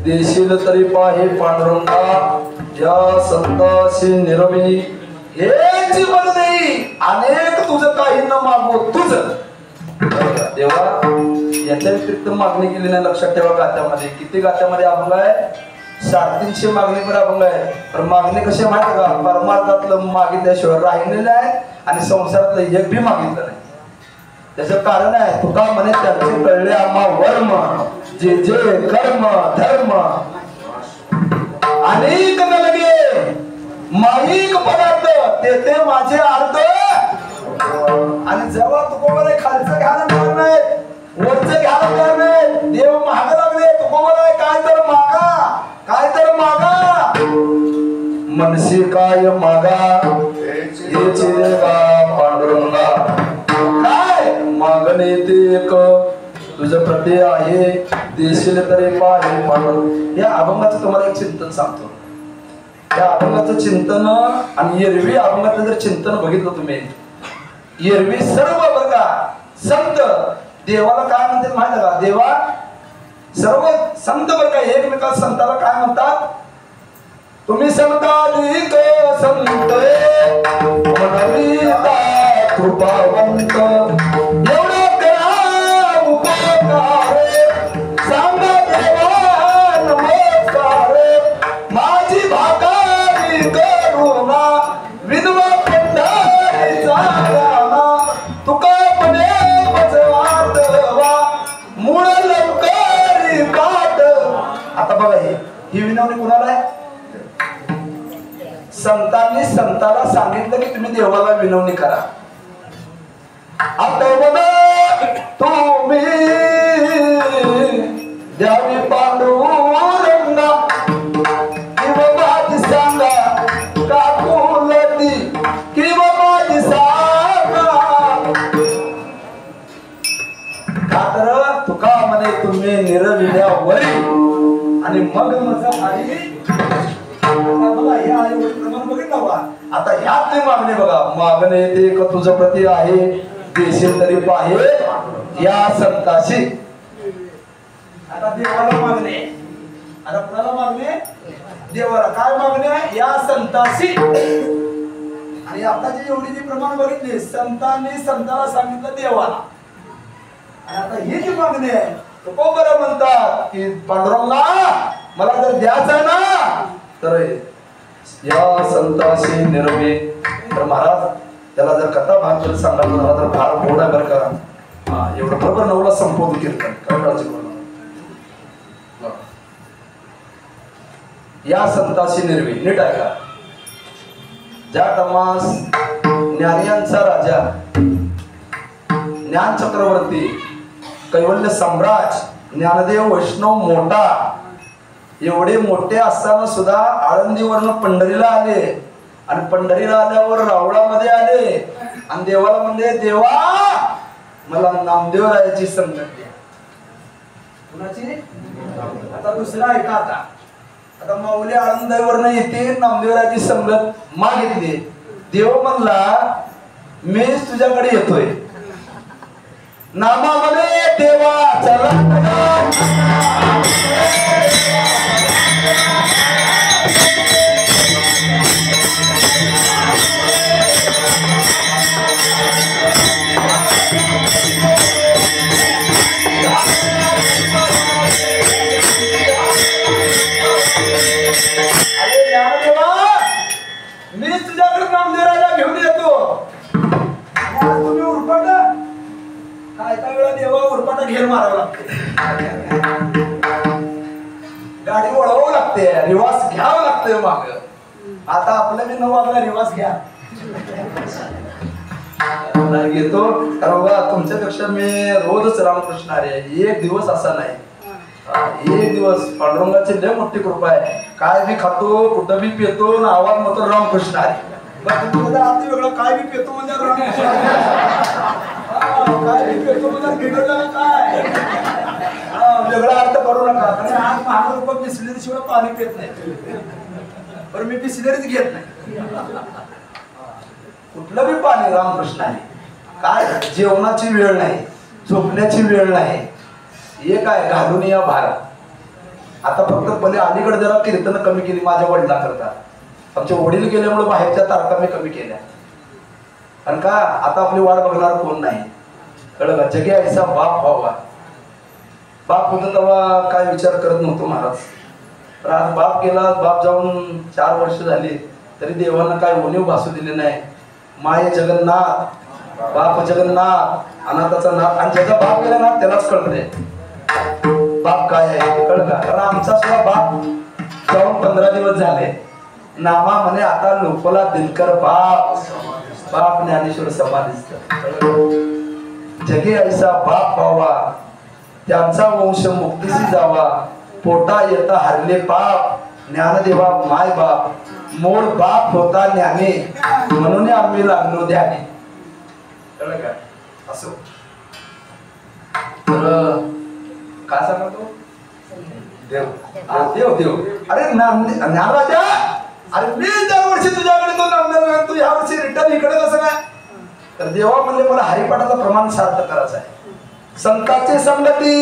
देशील तरी पाहे पांडुरंगा या संताशी निरवी हे जीवन नाही अनेक तुझं काही न मागू तुझं देवा याच्या व्यतिरिक्त मागणी केली नाही. लक्षात ठेवा गात्यामध्ये किती गात्यामध्ये अभंग आहे 350 मागणी पण अभंग आहे. पण मागणी कशी माहिती का परमार्थातलं मागितल्याशिवाय राहिलेलं आहे आणि संसारातलं एक बी मागितलं नाही. त्याचं कारण आहे तुका म्हणे त्यांचे कळले आम्हा वर्म जे जे कर्म धर्म अनेक नलगे माईक पदार्थ ते माझे अर्थ. आणि जेव्हा तुकोबराय खालचं घ्यायला मिळणार नाही वरचं घ्यायला मिळणार नाही देव महाग लागले तुकोबराय काय तर मागा मनसी काय मागा हेचे का पांडुरंगा काय मागणे ते एक तुझं प्रति आहे देशील तरी पाहे पांडुरंग. या अभंगाचं तुम्हाला एक चिंतन सांगतो. या अभंगाचं चिंतन आणि एरवी अभंगाचं जर चिंतन बघितलं तुम्ही एरवी सर्व बघा संत देवाला काय म्हणतात माहिती का देवा सर्व संत बरं का एकमेका संताला काय म्हणतात तुम्ही संतालिक संत कृपावंत एवढा करा उपकार सांगा देवा नमस्कार माझी भाकारी करुणा विधवा पंढरीचा गाणा तुका म्हणे बजवाटवा मूळ लवकरी पाठ. आता बघा ही विनवणी कुणाला आहे संतांनी संताला सांगितलं की तुम्ही देवाला विनवणी करा. आता तुम्ही द्यावी पांडुरंगा किंवा माझी सांगा काकुलती किंवा माझी सांगा का तर तुका म्हणे तुम्ही निरविल्यावरी आणि मग माझा आई आता ह्यात नाही मागणे बघा मागणे ते तुझं प्रति आहे देशील तरी पाहे या संताशी. आता देवाला मागणे आता कुणाला मागणे देवाला काय मागणे या संताशी. आणि आता जी एवढी जी प्रमाण बघितली संतांनी संताला सांगितलं देवाला. आणि आता ही जी मागणी आहे तो बरं म्हणतात की पांडुरंगा मला जर द्यायचं ना तर या संताशी निरवे. तर महाराज त्याला जर कथा भाग जर सांगायला झाला तर फार गोडा बर का एवढं बरोबर 9ला संपवतो कीर्तन कळायचं. या संताशी निर्वे नीट ऐका. ज्या तमास ज्ञानियांचा राजा ज्ञान चक्रवर्ती कैवल्य सम्राट ज्ञानदेव वैष्णव मोठा एवढे मोठे असताना सुद्धा आळंदीवरनं पंढरीला आले आणि पंढरीला आल्यावर रावळामध्ये आले आणि देवाला म्हणले, देवा मला नामदेवरायाची संगत द्या. कुणाची? आता दुसरा ऐका. आता माऊली आळंदीवरनं येते, नामदेवरायाची संगत मागितली. देव म्हणला, मीच तुझ्याकडे येतोय. नामामध्ये देवा चला मीच तुझ्याकडे नामदेवरायाला घेऊन येतो. तुम्ही उरपाटा काय काय वेळा देवा उरपाटा घेर मारावं लागते, गाडी वळवावं लागते, रिवाज घ्यावं लागतंय. माग आता आपलं मी 9 वाजता रिवाज घ्या घेतो. कारण बघा तुमच्यापेक्षा मी रोजच रामकृष्ण आहे. एक दिवस असा नाही, एक दिवस. पांडुरंगाची लय मोठी कृपा आहे. काय बी खातो, कुठं बी पितो, आवाज म्हणतो रामकृष्ण आहे. आधी वेगळं काय बी पितो म्हणजे काय बी पितो म्हणजे काय वेगळा अर्थ करू नका. आज महाराज बिस्लेरी शिवाय पाणी पित नाही, पण मी बिस्लेरीच घेत नाही. कुठलं बी पाणी रामकृष्ण आहे. काय जेवणाची वेळ नाही, झोपण्याची वेळ नाही. हे काय घालून या भार. आता फक्त पहिले अलीकडे जरा कीर्तन कमी केली माझ्या वडिला करता. आमचे वडील गेल्यामुळे बाहेरच्या तारखा मी कमी केल्या. कारण का आता आपली वाट बघणार कोण नाही. कळलं का? जगे ऐसा बाप व्हावा. बाप होता तेव्हा काय विचार करत नव्हतो महाराज. पण आज बाप गेला, बाप जाऊन 4 वर्ष झाली तरी देवांना काय उणीव भासू दिली नाही. माय जगन्नाथ, बाप जगन्नाथ, अनाथाचा नाथ. आणि ज्याचा बाप गेला ना त्यालाच कळतंय बाप काय आहे. कळलं का? कारण आमचा सुद्धा बाप जाऊन 15 दिवस झाले. नामा म्हणे आता लोकला दिनकर बाप, बाप ज्ञानेश्वर समाधीस्थ. जगे ऐसा बाप व्हावा, त्यांचा वंश मुक्तीसी जावा. पोटा येता हरले पाप, ज्ञानदेवा माय बाप. मोड बाप होता ज्ञाने, म्हणून आम्ही लागलो ध्याने. कळलं का? असो तर काय सांगतो देव देव देव. अरे ज्ञानराजा, अरे मी दरवर्षी तुझ्याकडे तो नामदेव, तू ह्या वर्षी रिटर्न इकडे कसं काय? तर देवा म्हणले मला हरिपाठाचं प्रमाण सार्थ करायचं आहे. संतांची संगती,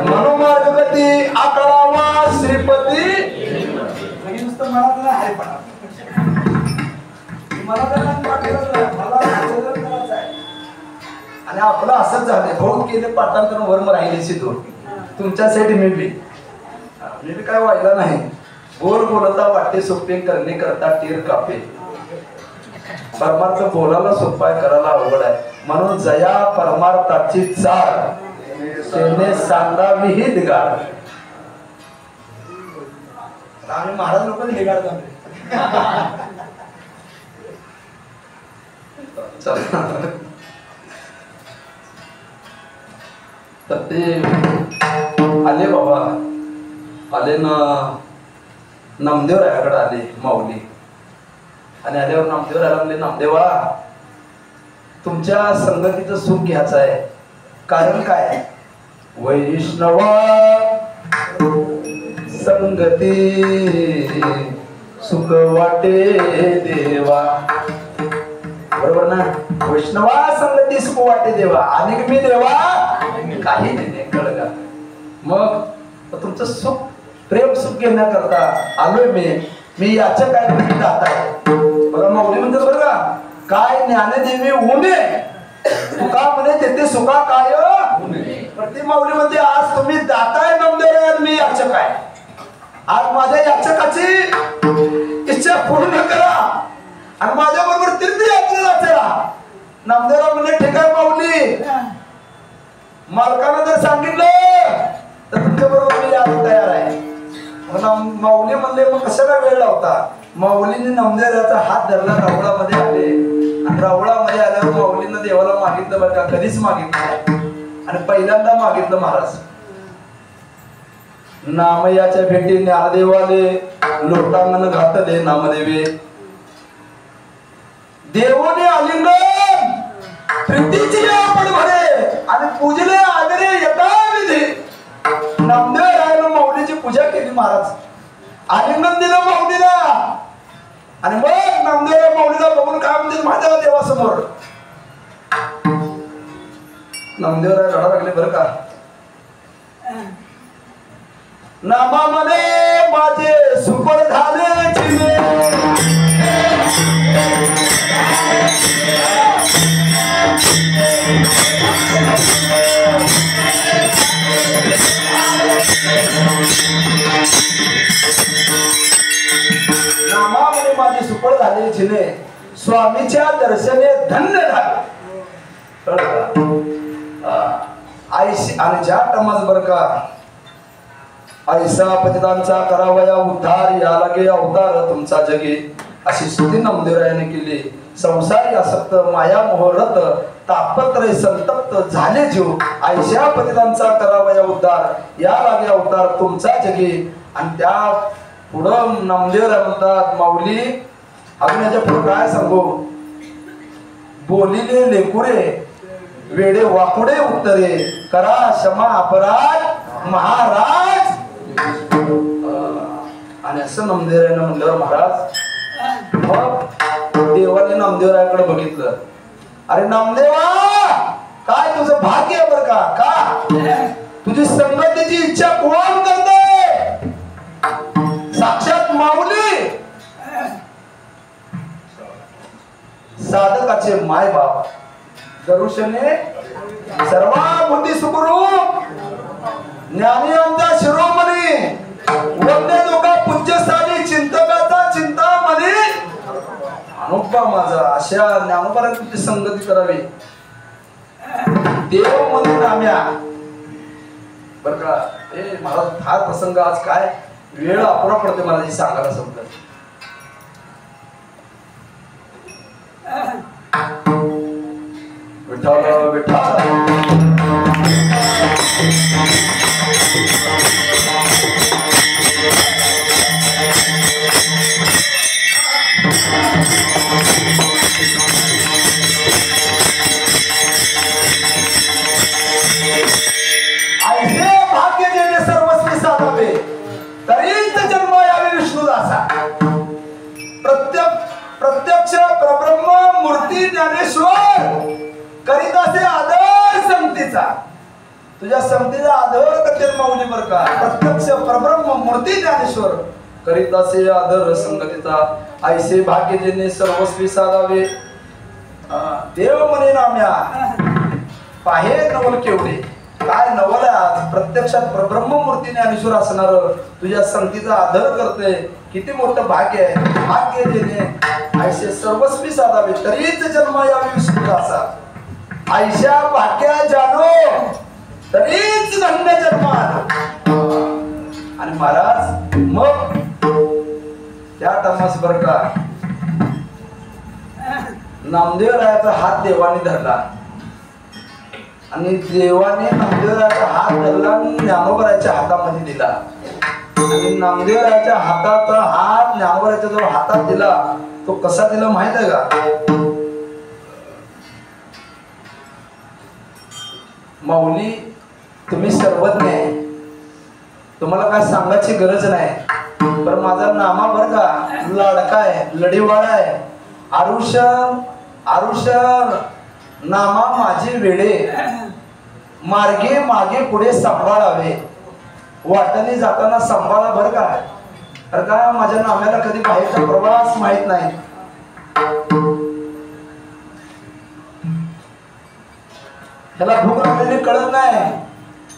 मनोमार्गगती, आकळावा श्रीपती. नुसतं मला नाही हरिपाठ, मला करायचं आहे. आणि आपलं असंच झालंय. बहुत केले पाठांतर वर्म राहिले सिद्धू. तुमच्यासाठी मी बी काय व्हायला नाही. बोल बोलता वाटे सोपे, करणे करता टीर कापे. परमार्थ बोलायला सोपा आहे, करायला अवघड आहे. म्हणून जया परमार्थाची चाल, त्याने सांगावी ही दिगाड. आम्ही महाराज लोक दिगाड झाले. तर ते आले बाबा, आले ना नामदेवरायाकडे आले माऊली. आणि आल्यावर नामदेवरायाला म्हणले, नामदेवा तुमच्या संगतीचं सुख घ्यायचं आहे. कारण काय? वैष्णवा संगती सुख वाटे देवा. बरोबर ना? वैष्णवा संगती सुख वाटे देवा. आणि मी देवा काही नाही. कळलं का? मग तुमचं सुख, प्रेम सुख घेण्याकरता आलोय मी याच्या काय दात आहे. बघा माऊली म्हणतात बरं का, काय ज्ञानदेवी उणे तुका म्हणे तेथे सुखा काय. प्रति माऊली म्हणते आज तुम्ही दाताय नामदेव, मी याचक आहे. आज माझ्या याचकाची इच्छा पूर्ण करा आणि माझ्या बरोबर तीर्थयात्रेला चला. नामदेवराव म्हणजे ठीक आहे माऊली, मालकानं जर सांगितलं तर तुमच्या बरोबर मी यायला तयार आहे. माऊली म्हणले मग कशाला वेळ लावता. माऊलीने नामदेवराचा हात धरला, रावळामध्ये आले. आणि रावळामध्ये आल्यावर माऊलीनं देवाला मागितलं बरं का, कधीच मागितलं आणि पहिल्यांदा मागितलं महाराज. नामयाच्या भेटी ज्ञानदेवाले लोटांगण घातले नामदेवे देवोने आलिंगन प्रीतीची आपण भरे आणि पूजले आदरे यथाविधी नामदेव रायानं माऊलीची पूजा केली महाराज आलिंगन दिलं माऊलीला आणि मग नामदेव माऊलीला बघून काय म्हणतील माहिती का देवासमोर नामदेव राय रडा लागले बरं का नामामध्ये माझे सुपर झाले चिमे नामामध्ये माझे सुपर झाले चिने स्वामीच्या दर्शने धन्य झाले आईशी आणि ज्या टमाज बर का ऐसा पतितांचा करावया उद्धार या लगे अवतार तुमचा जगे अशी स्तुती नामदेवरायाने केली संसारी आसक्त माया मोहरत तापत्रय संतप्त झाले जीव ऐशा पतितांचा करावया उद्धार या लागे अवतार तुमचा जगे आणि त्या पुढं नामदेवराय म्हणतात माऊली अजून याच्या पुढे काय सांगू बोलिले लेकुरे वेडे वाकुडे उत्तरे करा क्षमा अपराध महाराज आणि असं नामदेवरायानं म्हणल्यावर महाराज मग देवाने नामदेवरायाकडे बघितलं अरे नामदेवा काय तुझं भाग्य आहे बरं का तुझी संगतीची इच्छा कोण करते साक्षात माऊली साधकाचे माय बाप दरुशने सर्वाभूती सुखरूप ज्ञानियांचा शिरोमणी वंदे लोका पूज्यस्थानी चिंतकाचा चिंतामणी अनुभव माझा अशा ज्ञानोबाला तुझी संगती करावी देव म्हणून नाम्या बर का हे मला फार प्रसंग आज काय वेळ अपुरा पडते मला हे सांगायला समजत विठ्ठल विठ्ठल ऐसे भाग्य जेणे सर्वस्वी साधावे तरीच जन्म यावे विष्णुदासा प्रत्यक्ष परब्रह्म मूर्ती ज्ञानेश्वर करीत असे आदर संगतीचा तुझ्या संगतीचा आदर करते माऊली बर का प्रत्यक्ष परब्रह्म मूर्ती ज्ञानेश्वर करीत असे आदर संगतीचा ऐसे भाग्य जेणे सर्वस्वी साधावे देव म्हणे नाम्या पाहे नवल केवढे काय नवल आज प्रत्यक्षात परब्रह्म मूर्ती ज्ञानेश्वर असणार तुझ्या संगतीचा आदर करते किती मोठं भाग्य आहे भाग्य जेणे ऐसे सर्वस्वी साधावे तरीच जन्म यावे विष्णुदासा ऐशा भाग्या जानो तरीच धन्य जन्म आलो आणि महाराज मग त्या टमास बर का नामदेवरायाचा हात देवाने धरला आणि देवाने नामदेवरायाचा हात धरला आणि ज्ञानोबराच्या हातामध्ये दिला आणि नामदेवरायाच्या हाताचा हात ज्ञानोबराच्या जो हातात दिला तो कसा दिला माहित आहे का माऊली तुम्ही सर्वज्ञ आहे तुम्हाला काय सांगायची गरज नाही पण माझा नामा बर का लाडका आहे लढीवाळा आहे आरुष नामा माझे वेडे मार्गे मागे पुढे सांभाळावे वाटणे जाताना सांभाळा बर का तर का माझ्या नाम्याला कधी बाहेरचा प्रवास माहित नाही त्याला भूक लागलेली कळत नाही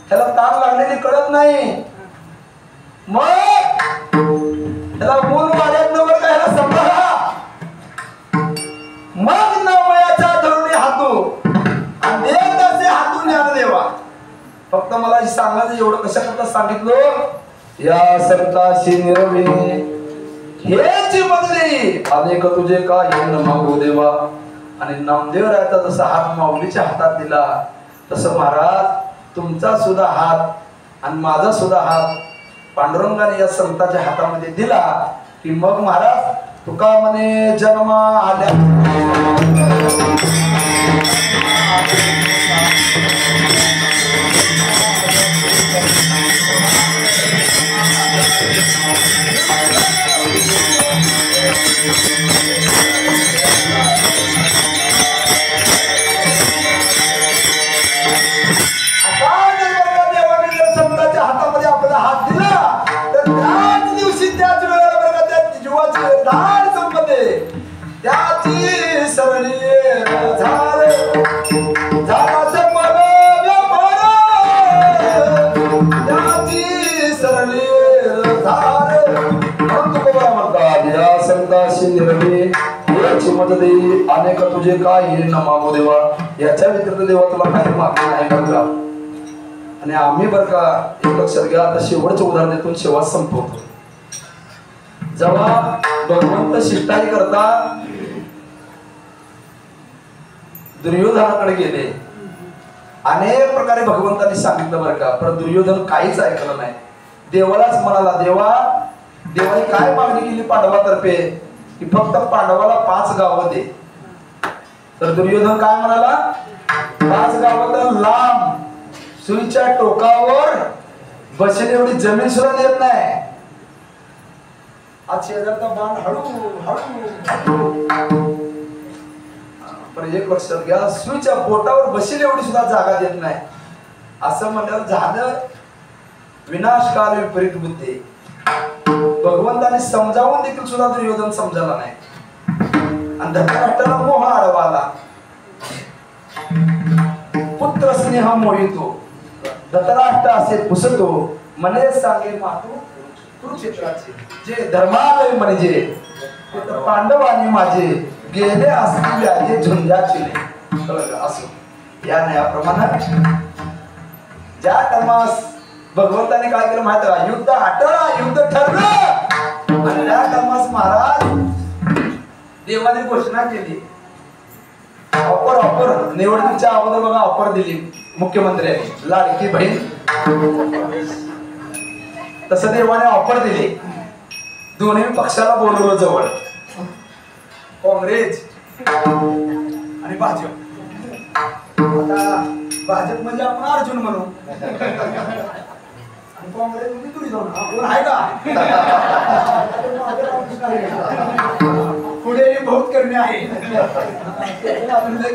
त्याला ताप लागलेली कळत नाही मग त्याला ऊन वाढत नव्हतं का ह्याला सांभाळा मग नामयाच्या धरुणी हातू आणि देवदासे हातून ज्ञान देवा फक्त मला सांगायचं एवढं कशा करता सांगितलं या संताशी निरवे हेची बदली अनेक तुझे का हे न मागो देवा आणि नामदेवरायाचा जसा हात माऊलीच्या हातात दिला तसं महाराज तुमचा सुद्धा हात आणि माझा सुद्धा हात पांडुरंगाने या संताच्या हातामध्ये दिला की मग महाराज तुका म्हणे जन्म आल्या संताच्या हातामध्ये आपला हात दिला तर त्याच दिवशी त्याच वेळेला बरं का त्या जीवाची धाड संपते त्याची सरणी झाले झाला संपल व्यापार त्याची सरणी झाले म्हणून तुकोबा म्हणतात या संताशी निर्मी याची मदत दे अनेक तुझे काय हे न मागू देवा याच्या व्यतिरिक्त देवा तुला काही मागणी नाही बरं का आणि आम्ही बरं का एक लक्षात घ्या आता शेवटच्या उदाहरणातून शेवट संपवतो जेव्हा भगवंत शिष्टाई करता दुर्योधनाकडे गेले अनेक प्रकारे भगवंतांनी सांगितलं बरं का पण दुर्योधन काहीच ऐकलं नाही देवालाच म्हणाला देवाने काय मागणी केली पांडवातर्फे की फक्त पांडवाला 5 गावं दे तर दुर्योधन काय म्हणाला 5 गावं तर लांब सुईच्या टोकावर बसेल एवढी जमीन सुद्धा देत नाही आज शेजारचा बाण हळू पण एक लक्षात घ्या सुईच्या बोटावर बसेल एवढी सुद्धा जागा देत नाही असं म्हणल्यावर झालं विनाशकाल विपरीत बुद्धी भगवंताने समजावून देखील सुद्धा दुर्योधन समजायला नाही आणि धर्तराष्ट्राला मोह आडवा आला पुत्र स्नेह मोहितो धर्तराष्ट्र असे पुसतो मने सांगे मातू कुरुक्षेत्राचे जे धर्मालय म्हणजे पांडव आणि माझे गेले असतील याचे झुंजाचे असो या न्यायाप्रमाणे ज्या कर्मास भगवंताने काय केलं माहिती आहे युद्ध आटळा युद्ध ठरलं आणि त्या कर्मास महाराज देवाने घोषणा केली ऑफर निवडणुकीच्या अगोदर बघा ऑफर दिली मुख्यमंत्र्यांनी लाडकी बहीण तसं देवाने ऑफर दिली दोन्ही पक्षाला बोलवलं जवळ काँग्रेस आणि भाजप आता भाजप म्हणजे आपण अर्जुन म्हणू आणि काँग्रेस म्हणजे तुम्ही जाऊन कोण आहे का पुढे बहुत करणे आहे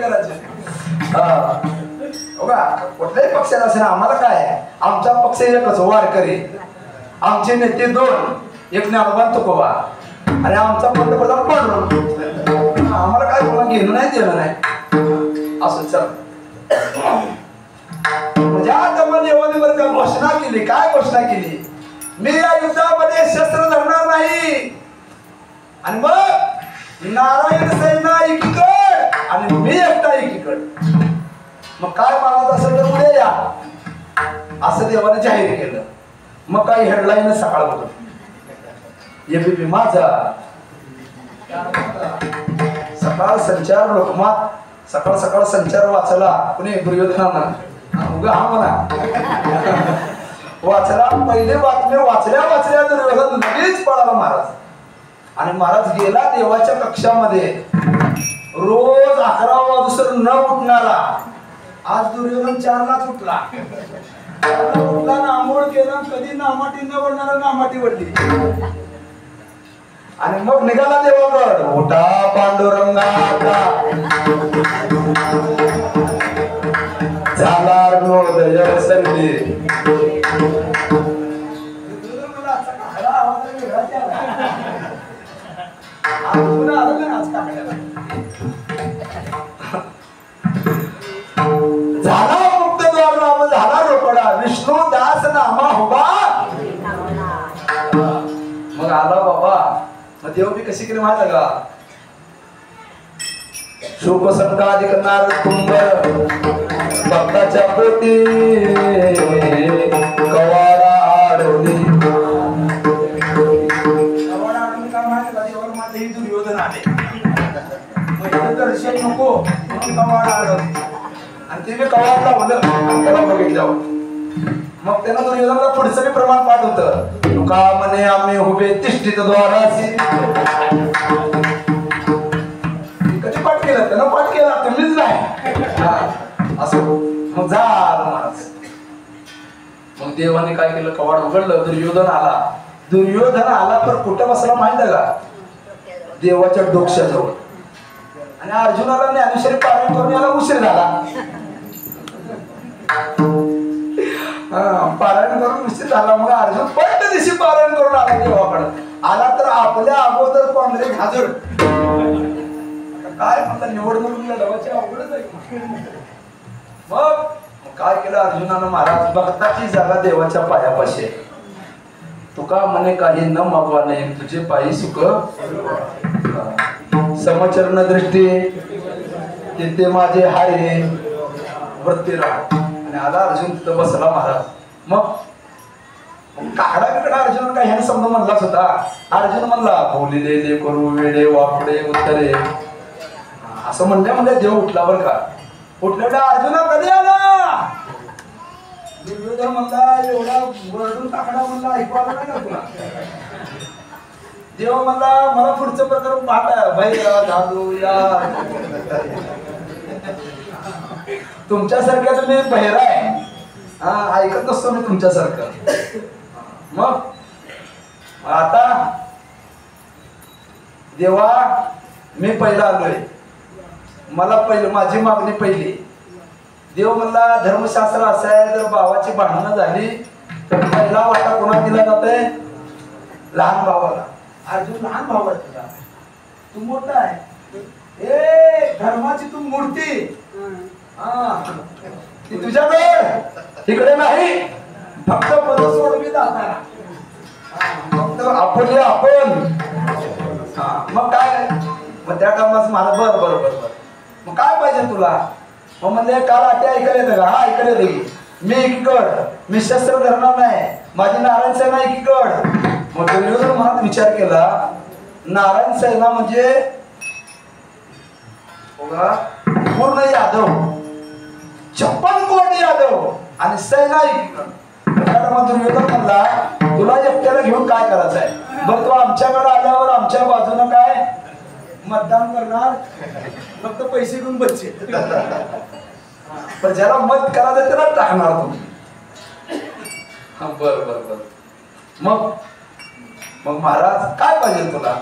करायचे बघा कुठल्याही पक्षाला असेल आम्हाला काय आमचा पक्ष एकच वारकरी आमचे नेते 2 एक ज्ञानोबा तुकोबा आणि आमचा पंतप्रधान पण आम्हाला काय कोणा घेणं नाही देणं नाही असं चल देवाने घोषणा केली काय घोषणा केली मी या युद्धामध्ये शस्त्र धरणार नाही आणि मग नारायण सेना एकीकड आणि मी एकटा एकीकड मग काय मागत असेल तर पुढे या असं देवाने जाहीर केलं मग काही हेडलाईन सकाळ होत एबीपी माझा सकाळ संचार लोकमत सकाळ सकाळ संचार वाचला कुणी दुर्योधनानं उगा हा म्हणा वाचला पहिले बातम्या वाचल्या दुर्योधन लगेच पळाला महाराज आणि महाराज गेला देवाच्या कक्षामध्ये रोज 11 वाजून न उठणारा आज दुर्योधन 4लाच उठला ना आंघोळ केला कधी नामाटी न वडणारा नामाटी वडली आणि मग निघाला देवाकड उठा पांडुरंगा झाला नोदय संधी झाला मुक्तद्वार नाम झाला रोकडा विष्णू दास नामा हुबा मग आला बाबा मग देव बी कशी केली माहिती का शोक संकादी करणार कुंभ भक्ताच्या पोटी कवाडा आडवली काय माहिती का देवाला मात्र ही दुर्योधन आले दर्शन नको कवाडा आडवली आणि ते कवाडला होतं त्याला बघितल्यावर मग त्यानं दुर्योधनाला पुढचं बी प्रमाण पाठ होतं. तुका म्हणे आम्ही उभे तिष्ठित द्वारासी. कधी पाठ केलं? त्यानं पाठ केला, तुम्हीच नाही. असं मग जा महाराज. मग देवाने काय केलं? कवाड उघडलं. दुर्योधन आला. दुर्योधन आला तर कुठं बसला माहित आहे का? देवाच्या डोक्याजवळ. आणि अर्जुनाला ज्ञानेश्वरी पारायण करून याला उशीर झाला. पारायण करून उशीर झाला. मग अर्जुन पहिल्या दिवशी पारायण करून आला देवाकडे. आला तर आपल्या अगोदर पांढरे घाजर. काय म्हणता निवडणुकीला लढवायची अवघडच आहे. मग काय केलं अर्जुनानं? महाराज भक्ताची जागा देवाच्या पायापाशी. तुका म्हणे काही न मागवा नाही, तुझे पायी सुख समचरण दृष्टी तिथे माझे हाय वृत्ती राह. आणि आला अर्जुन तिथं बसला महाराज. मग काढा बिकडा अर्जुन काय ह्याने समजा म्हणलाच होता. अर्जुन म्हणला बोलिले करू वेडे वापडे उत्तरे. असं म्हणल्या देव उठला बरं का. उठल्या अर्जुना कधी आला? दुर्योधन म्हणला एवढा वरडून टाकणा म्हणला ऐकू आला नाही का तुला? देव म्हणला मला पुढचं प्रकरण पाहता भैया झालो या. तुमच्यासारख्या तुम्ही बहिरा आहे. हा ऐकत नसतो मी तुमच्यासारखं. मग आता देवा मी पहिला आलोय. मला पहिलं माझी मागणी पहिली. देव म्हणला धर्मशास्त्र असं आहे, जर भावाची भांडणं झाली तर पहिला वाटा कोणा दिला जातोय? लहान भावाला. अर्जुन लहान भाव आहे तुझा, तू मोठा आहे. ए धर्माची तू मूर्ती ती तुझ्याकडे तिकडे नाही. फक्त पद सोडवी जाताना फक्त आपण आपण. मग काय? मग त्या कामाच मला बर बर बर बर. मग काय पाहिजे तुला? मग म्हणजे काल आटे ऐकायला येतं का? हा ऐकायला येते. मी एकीकड, मी शस्त्र धरणार नाही, माझी नारायण सेना एकीकड. मग दुर्योधन मनात विचार केला नारायण सेना म्हणजे पूर्ण यादव, 56 कोटी यादव आणि सेना एकीकड. मग दुर्योधन म्हणला तुला एकट्याला घेऊन काय करायचं आहे? बरं तू आमच्याकडे आल्यावर आमच्या बाजूनं काय मतदान करणार? फक्त पैसे घेऊन बच्चे. पण ज्याला मत करायचं त्याला टाकणार तुम्ही. बर बर बर. मग मग महाराज काय पाहिजे तुला?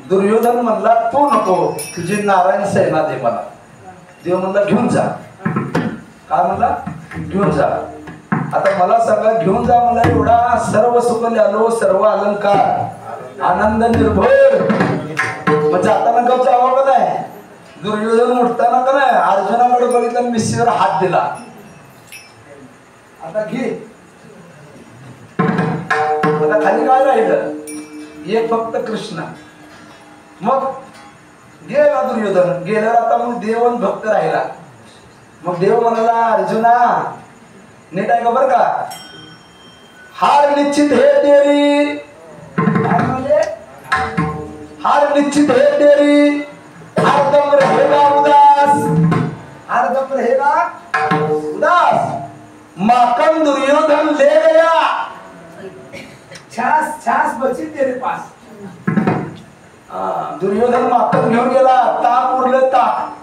दुर्योधन म्हणला तू नको, तुझी नारायण सेना दे मला. देव म्हणला घेऊन जा. काय म्हणला? घेऊन जा. आता मला सांगा घेऊन जा मला एवढा सर्व सुख आलो, सर्व अलंकार, आनंद निर्भर. मग जाताना गप जावं का नाही? दुर्योधन उठताना का नाही अर्जुनाकडे बघितलं, मिशीवर हात दिला. आता घे. आता खाली काय राहिलं? एक फक्त कृष्ण. मग गेला दुर्योधन. गेल्यावर आता मग देवन भक्त राहिला. मग देव म्हणाला अर्जुना नीट आहे का बर का? हार निश्चित हे तेरी. काय म्हणजे? हार निश्चित हे तेरी, हरदम रहेगा उदास. हरदम रहेगा उदास. माकन दुर्योधन ले गया, छास छास बची तेरे पास. दुर्योधन माकन घेऊन गेला. ताक उरले ताक.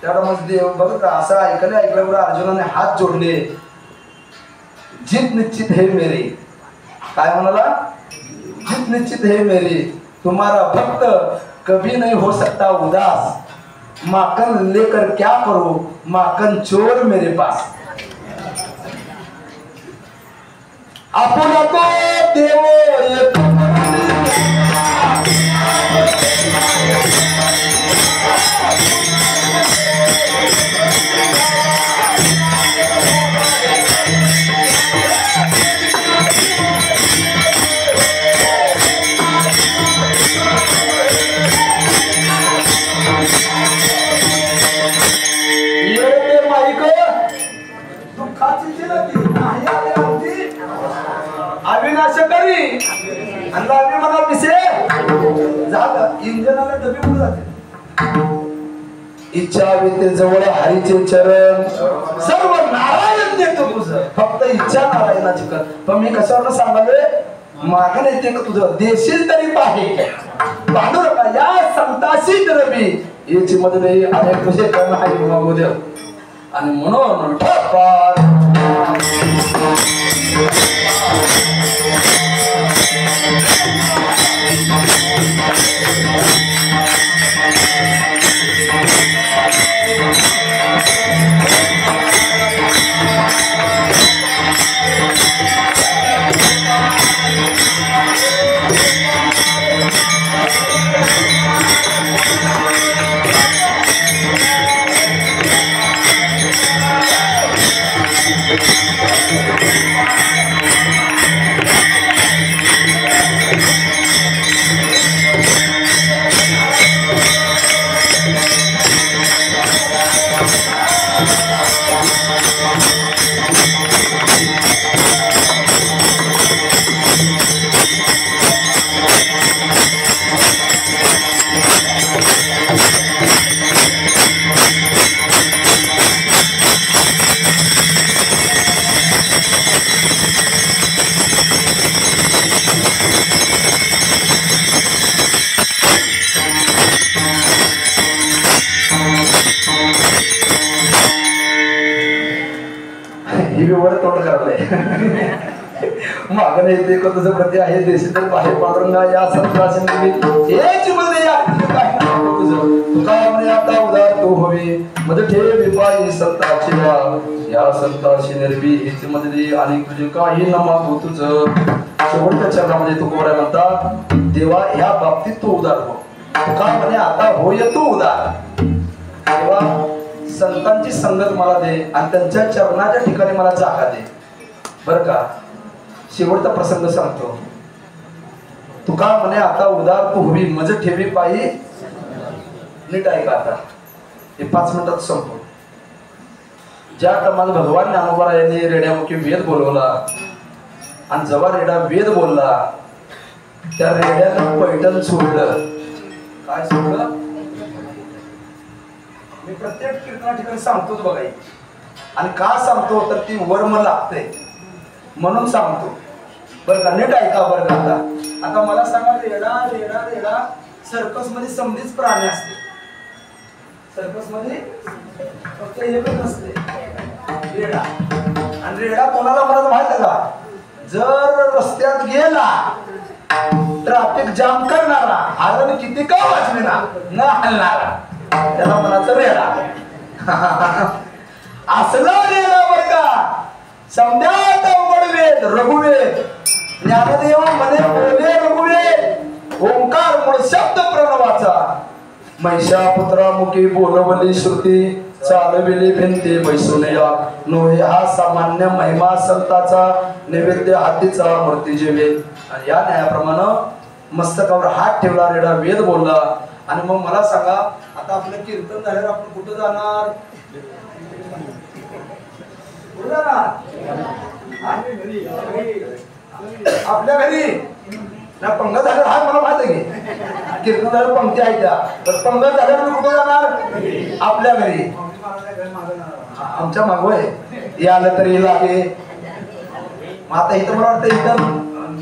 त्याला मग देव बघ का असं ऐकल्यावर अर्जुनाने हात जोडले. जीत निश्चित है मेरी. काय म्हणाला? जीत निश्चित है मेरी, तुम्हारा भक्त कभी नहीं हो सकता उदास. माखन लेकर क्या करो, माखन चोर मेरे पास. आपुला तो देव अविनाशकारी आणि मला पिसे झालं. इंजनाला डबी होऊन जाते. इच्छा व्यते जवळ हरीचे चरण, सर्व नारायण वचन देतो तुझं, फक्त इच्छा नारायणाची कर. पण मी कशावर सांगालोय, मागं नाही ते तुझं देशील तरी पाहे भांडू नका या संताशी रवी याची मध्ये अनेक तुझे कर्म आहे मागू देव. आणि म्हणून ठप्पा मागं नाही ते तुझं प्रति आहे देशी तर बाहेर पांडुरंगा या संताशी हेच मध्ये तुका म्हणे आता उदार तू हवी मध्ये ठेवी पायी संताची या संताशी निर्भी हेच मध्ये आणि तुझे काही न मागू तुझं. शेवटच्या चरणामध्ये तू कोऱ्या म्हणतात देवा या बाबतीत तू उदार हो. तुका म्हणे आता होय तू उदार. देवा संतांची संगत मला दे आणि त्यांच्या चरणाच्या ठिकाणी मला जागा दे. बर का, शेवटचा प्रसंग सांगतो. तुका म्हणे आता उदार तू हवी मज ठेवी पायी. नीट ऐका आता, हे 5 मिनिटात संपतो. ज्या टायमाला भगवान ज्ञानोबा यांनी रेड्यामुखी वेद बोलवला आणि जेव्हा रेडा वेद बोलला त्या रेड्यानं पैठण सोडलं. काय सोडलं? मी प्रत्येक कीर्तना ठिकाणी सांगतोच बघा. आणि का सांगतो तर ती वर्म लागते म्हणून सांगतो. बरं का, नीट ऐका बरं का. आता मला सांगा, रेडा रेडा रेडा सर्कस मध्ये समधीच प्राणी असते. सर्कस मध्ये फक्त एकच नसते रेडा. आणि रेडा कोणाला म्हणत माहित आहे का? जर रस्त्यात गेला ट्रॅफिक जाम करणारा, हरण किती का वाचले ना न हलणारा, त्याला म्हणायचं रेडा. असला रेडा बरं का. समध्यात अवघड वेद रघुवेद ज्ञानदेव म्हणे बोले रघुवेद ओंकार मूळ शब्द प्रणवाचा महिषापुत्रा मुखी बोलवली श्रुती चालविली भिंती बैसुनया नोहे हा सामान्य महिमा संताचा नैवेद्य हातीचा मूर्ती जेवे. आणि या न्यायाप्रमाणे मस्तकावर हात ठेवला रेडा वेद बोलला. आणि मग मला सांगा, आता आपलं कीर्तन झाल्यावर आपण कुठं जाणार? आपल्या घरी ना. पंगत झाल्यावर हा मला माहित आहे की कीर्तन झाल्यावर पंक्ती आहे त्या. तर पंगत झाल्यावर मी कुठे जाणार? आपल्या घरी. आमच्या मागवय याला तरी लागे. मग आता इथं मला वाटतं इथं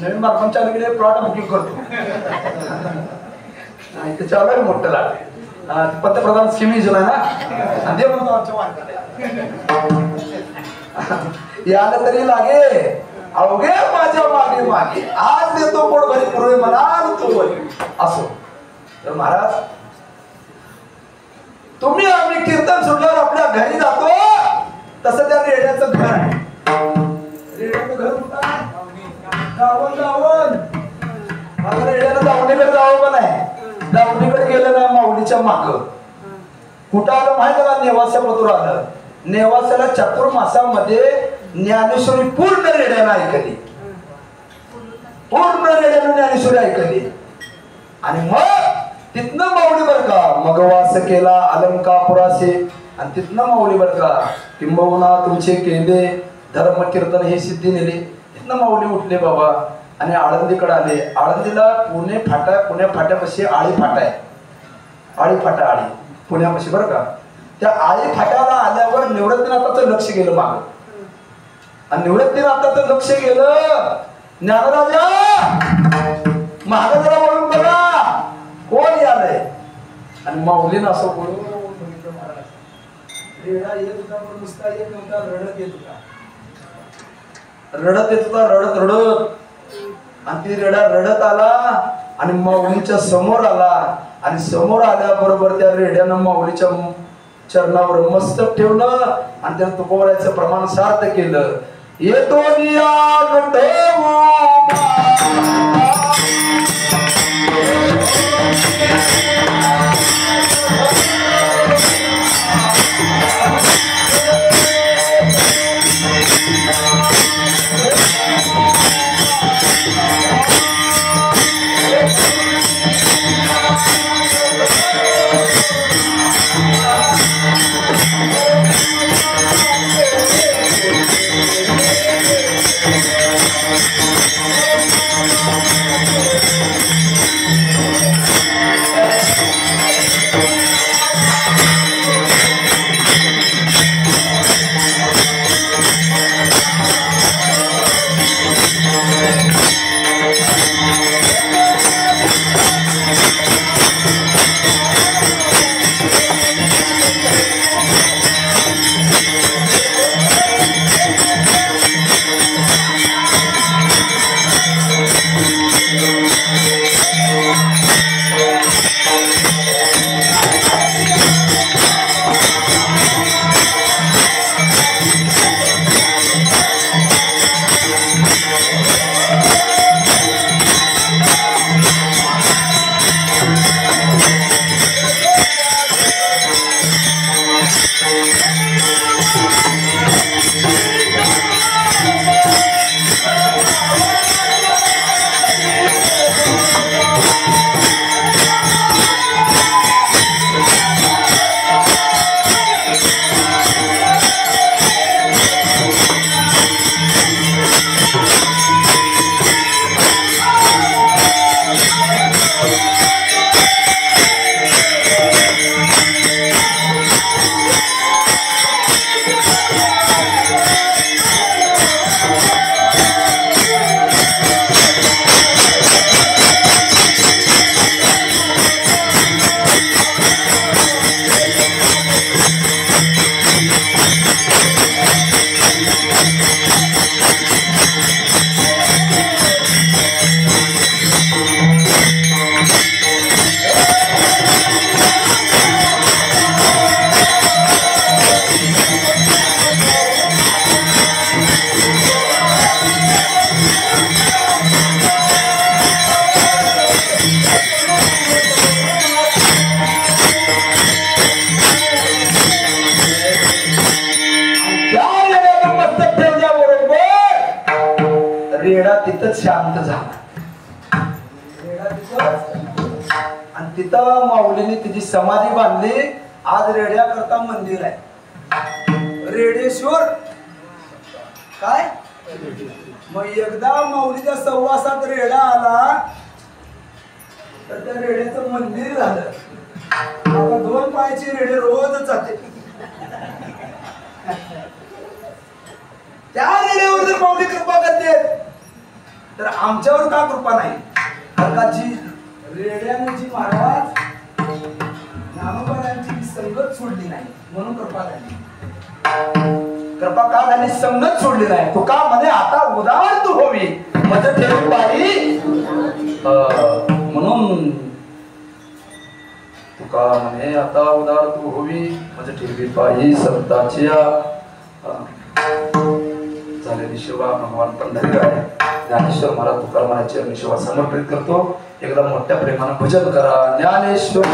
नवीन बांधकाम चालू केले प्लॉट बुकिंग करतो. इथं चालू आहे मोठं लागे. पंतप्रधान स्कीम आहे ना, दे म्हणतो आमच्या वाटत याला तरी लागे अवघे माझ्या मागे मागे आज देतो पोट भरी पूर्वी म्हणाल तो असो. तर महाराज तुम्ही आम्ही कीर्तन सुटल्यावर आपल्या घरी जातो तसं त्या रेड्याचं घर आहे. रेड्याचं घर कुठं आहे? गावन गावन. मला रेड्यानं दावणीकडे जावं पण आहे. दावणीकडे गेलं ना माऊलीच्या माग कुठं आलं माहिती का? नेवासापतूर आलं. नेवासाला चातुर्मासामध्ये ज्ञानेश्वरी पूर्ण रेड्यानं ऐकली. पूर्ण रेड्यानं ज्ञानेश्वरी ऐकली. आणि मग तिथनं माऊली बर का मग वास केला अलंकापुरासे. आणि तिथनं माऊली बर का किंबहुना तुमचे केले धर्म कीर्तन हे सिद्धी नेले. तिथनं माऊली उठले बाबा आणि आळंदीकडे आले. आळंदीला पुणे फाट्यापाशी आळी फाटा आहे. आळी फाटा आळी पुण्यापाशी बरं का. त्या आळी फाट्याला आल्यावर निवृत्तीनाथाचं लक्ष गेलं माग. आणि निवृत्तीनं आता तर लक्ष गेलं ज्ञानराजा महाराजाला बोलून बघा कोण यालंय आणि माऊलीनं असं बोलून बघितलं महाराज रेडा येत होता पण नुसता येत नव्हता रडत येत होता रडत रडत आणि ती रेडा रडत आला आणि माऊलीच्या समोर आला आणि समोर आल्याबरोबर त्या रेड्यानं माऊलीच्या चरणावर मस्तक ठेवलं आणि त्यानं तुकोबरायचं प्रमाण सार्थ केलं येतो तिथंच शांत झाला आणि तिथं माऊलीने तिची समाधी बांधली आज रेड्या करता मंदिर आहे रेडेश्वर काय मग एकदा माऊलीच्या सहवासात रेडा आला तर त्या रेड्याचं मंदिर झालं आता 2 पायाची रेडे रोज जाते त्या रेड्यावर जर माऊली कृपा करते तर आमच्यावर का कृपा नाही कारण का जी रेड्याने जी महाराज ज्ञानोबांची संगत सोडली नाही म्हणून कृपा झाली कृपा का झाली संगत सोडली नाही तो का म्हणे आता उदार तू होवी मज ठेवी पायी म्हणून तुका म्हणे आता उदार तू होवी मज ठेवी पायी संताची झालेली सेवा भगवान पंढरीराय ज्ञानेश्वर महाराज तुकारामांच्या चरणी सेवा समर्पित करतो एकदम मोठ्या प्रेमाने भजन करा ज्ञानेश्वर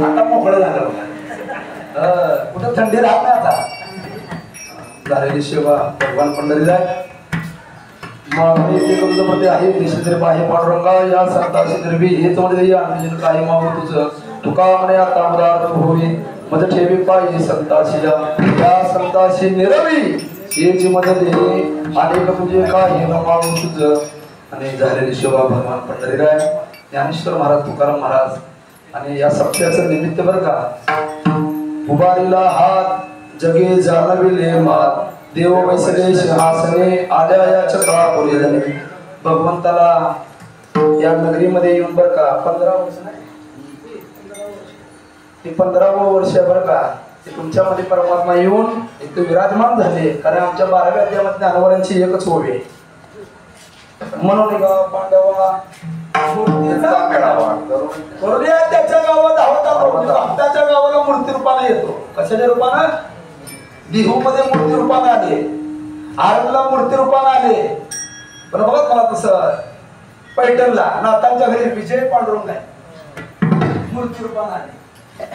आता मोकळं झालं कुठं थंडी राहत नाही आता झालेली सेवा भगवान पंढरीला मध्ये आहे निश्चित बाहे पांडुरंगा या संतांची द्रवी हेच मध्ये अंजन काही माव तुझं तुका म्हणे आता उदार होई मज ठेवी पाहिजे संताशी या संताशी निरवी हेची मदत दे अनेक तुझे काही न माव तुझं आणि झालेली सेवा भगवान पंढरीला ज्ञानेश्वर महाराज तुकाराम महाराज आणि या सप्त्याचं निमित्त बरं का उभारीला हात जगे जाणविले मात देव वैसले सिंहासने आल्या या चक्रापुरी झाले भगवंताला या नगरीमध्ये येऊन बरं का 15 वर्ष नाही ते 15वं वर्ष बरं का ते तुमच्यामध्ये परमात्मा येऊन इथे विराजमान झाले कारण आमच्या 12व्या अध्यायामध्ये ज्ञानवरांची एकच ओवी आहे म्हणून पांडवा त्याच्या गावात भक्ताच्या गावाला मूर्ती रूपाने येतो कशाच्या रूपानं बिहू मध्ये मूर्ती रूपाने आले आरला मूर्ती रूपाने आले पण बघा मला तसं पैठणला नातांच्या घरी विजय पांडुरंग आहे मूर्ती रूपाने आले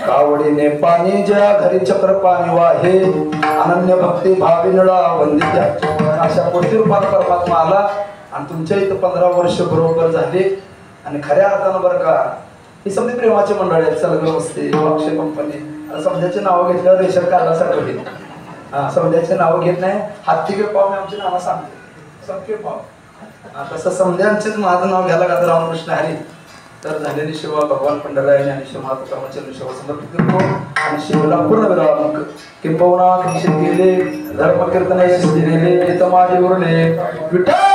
कावडीने पाणी ज्या घरी चक्र पाणी वाहे अनन्य भक्ती भावी नळा वंदित्या अशा मूर्ती रूपाने परमात्मा आला आणि तुमच्या इथं 15 वर्ष बरोबर झाले आणि खऱ्या अर्थानं बरं का ही समजे प्रेमाची मंडळी आहेत सलगर वस्ती अक्षय कंपनी समजाचे नाव घेतल्यावर रेशन कार्डासाठी होईल समजाचे नाव घेत नाही हत्ती पाव मी आमची नावं सांगते संख्य पाव तसं समजांचेच माझं नाव घ्यायला का तर रामकृष्ण हरी तर झालेली सेवा भगवान पंढराय ज्ञानेश्वर महात्माचरण सेवा समर्पित करतो आणि शिवला पूर्ण विराम किंबहुना निश्चित केले धर्म कीर्तन दिलेले इथं माझे उरले विठ्ठल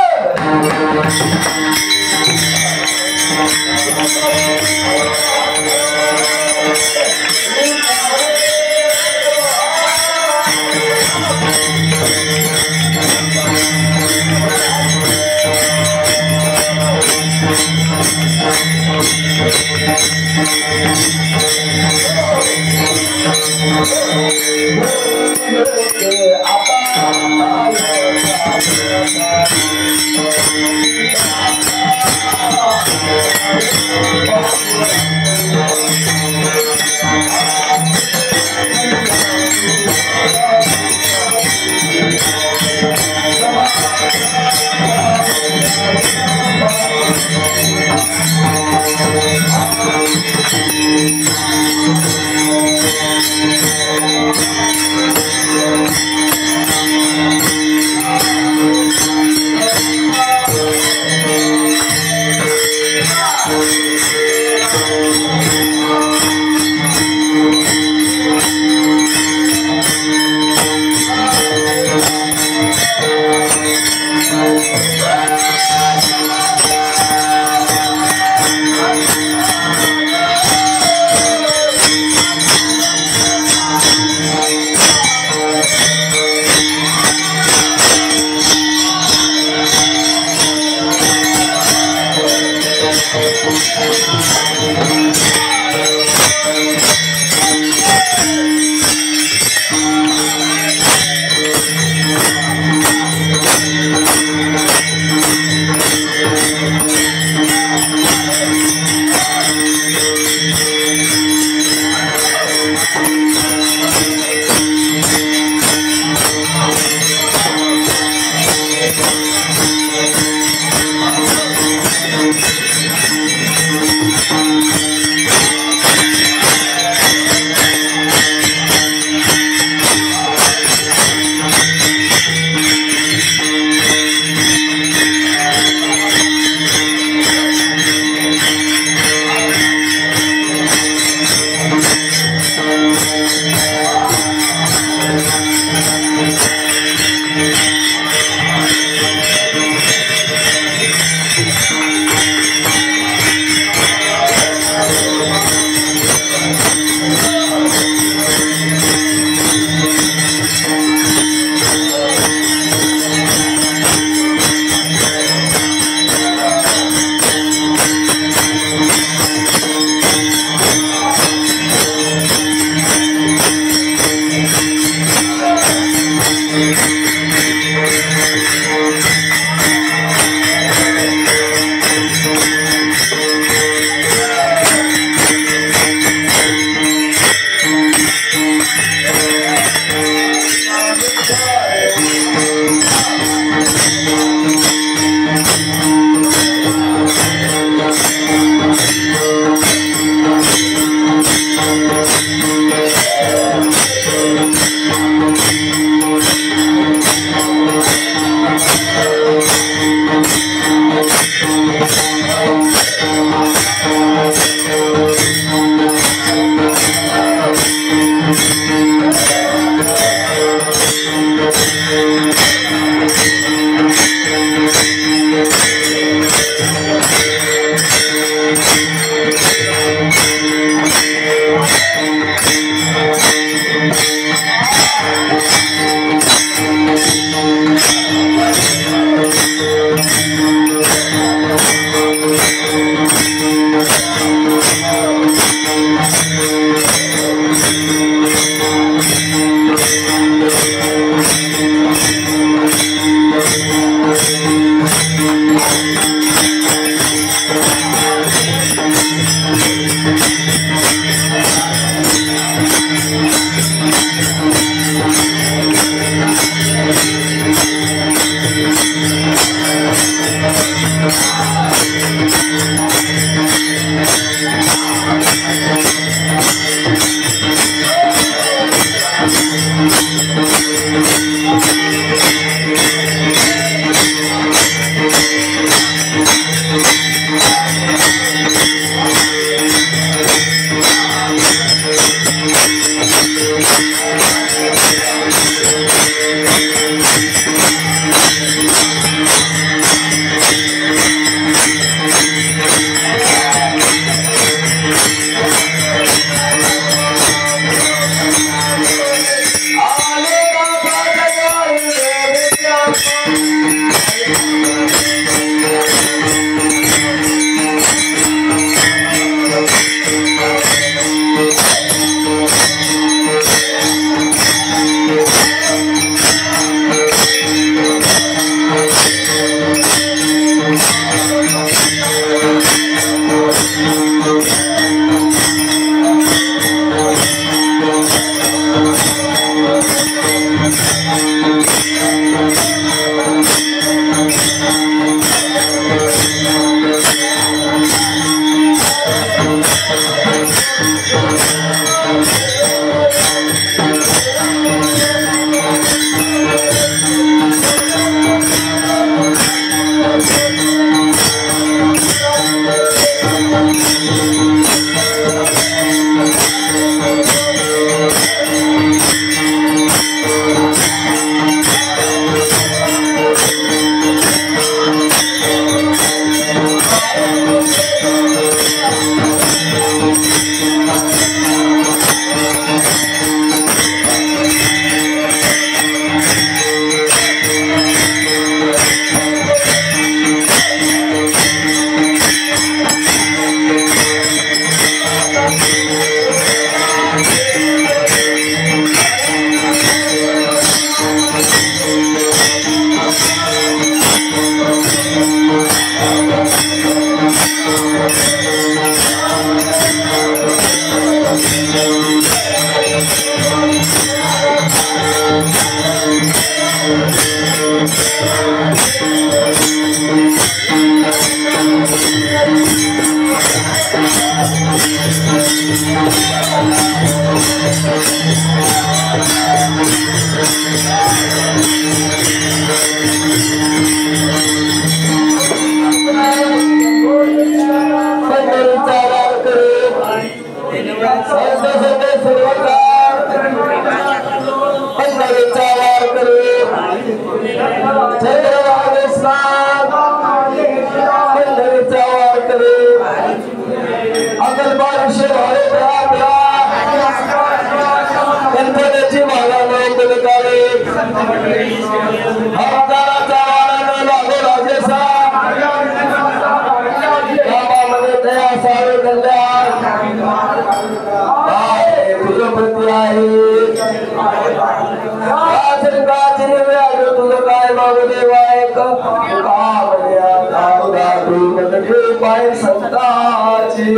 संताची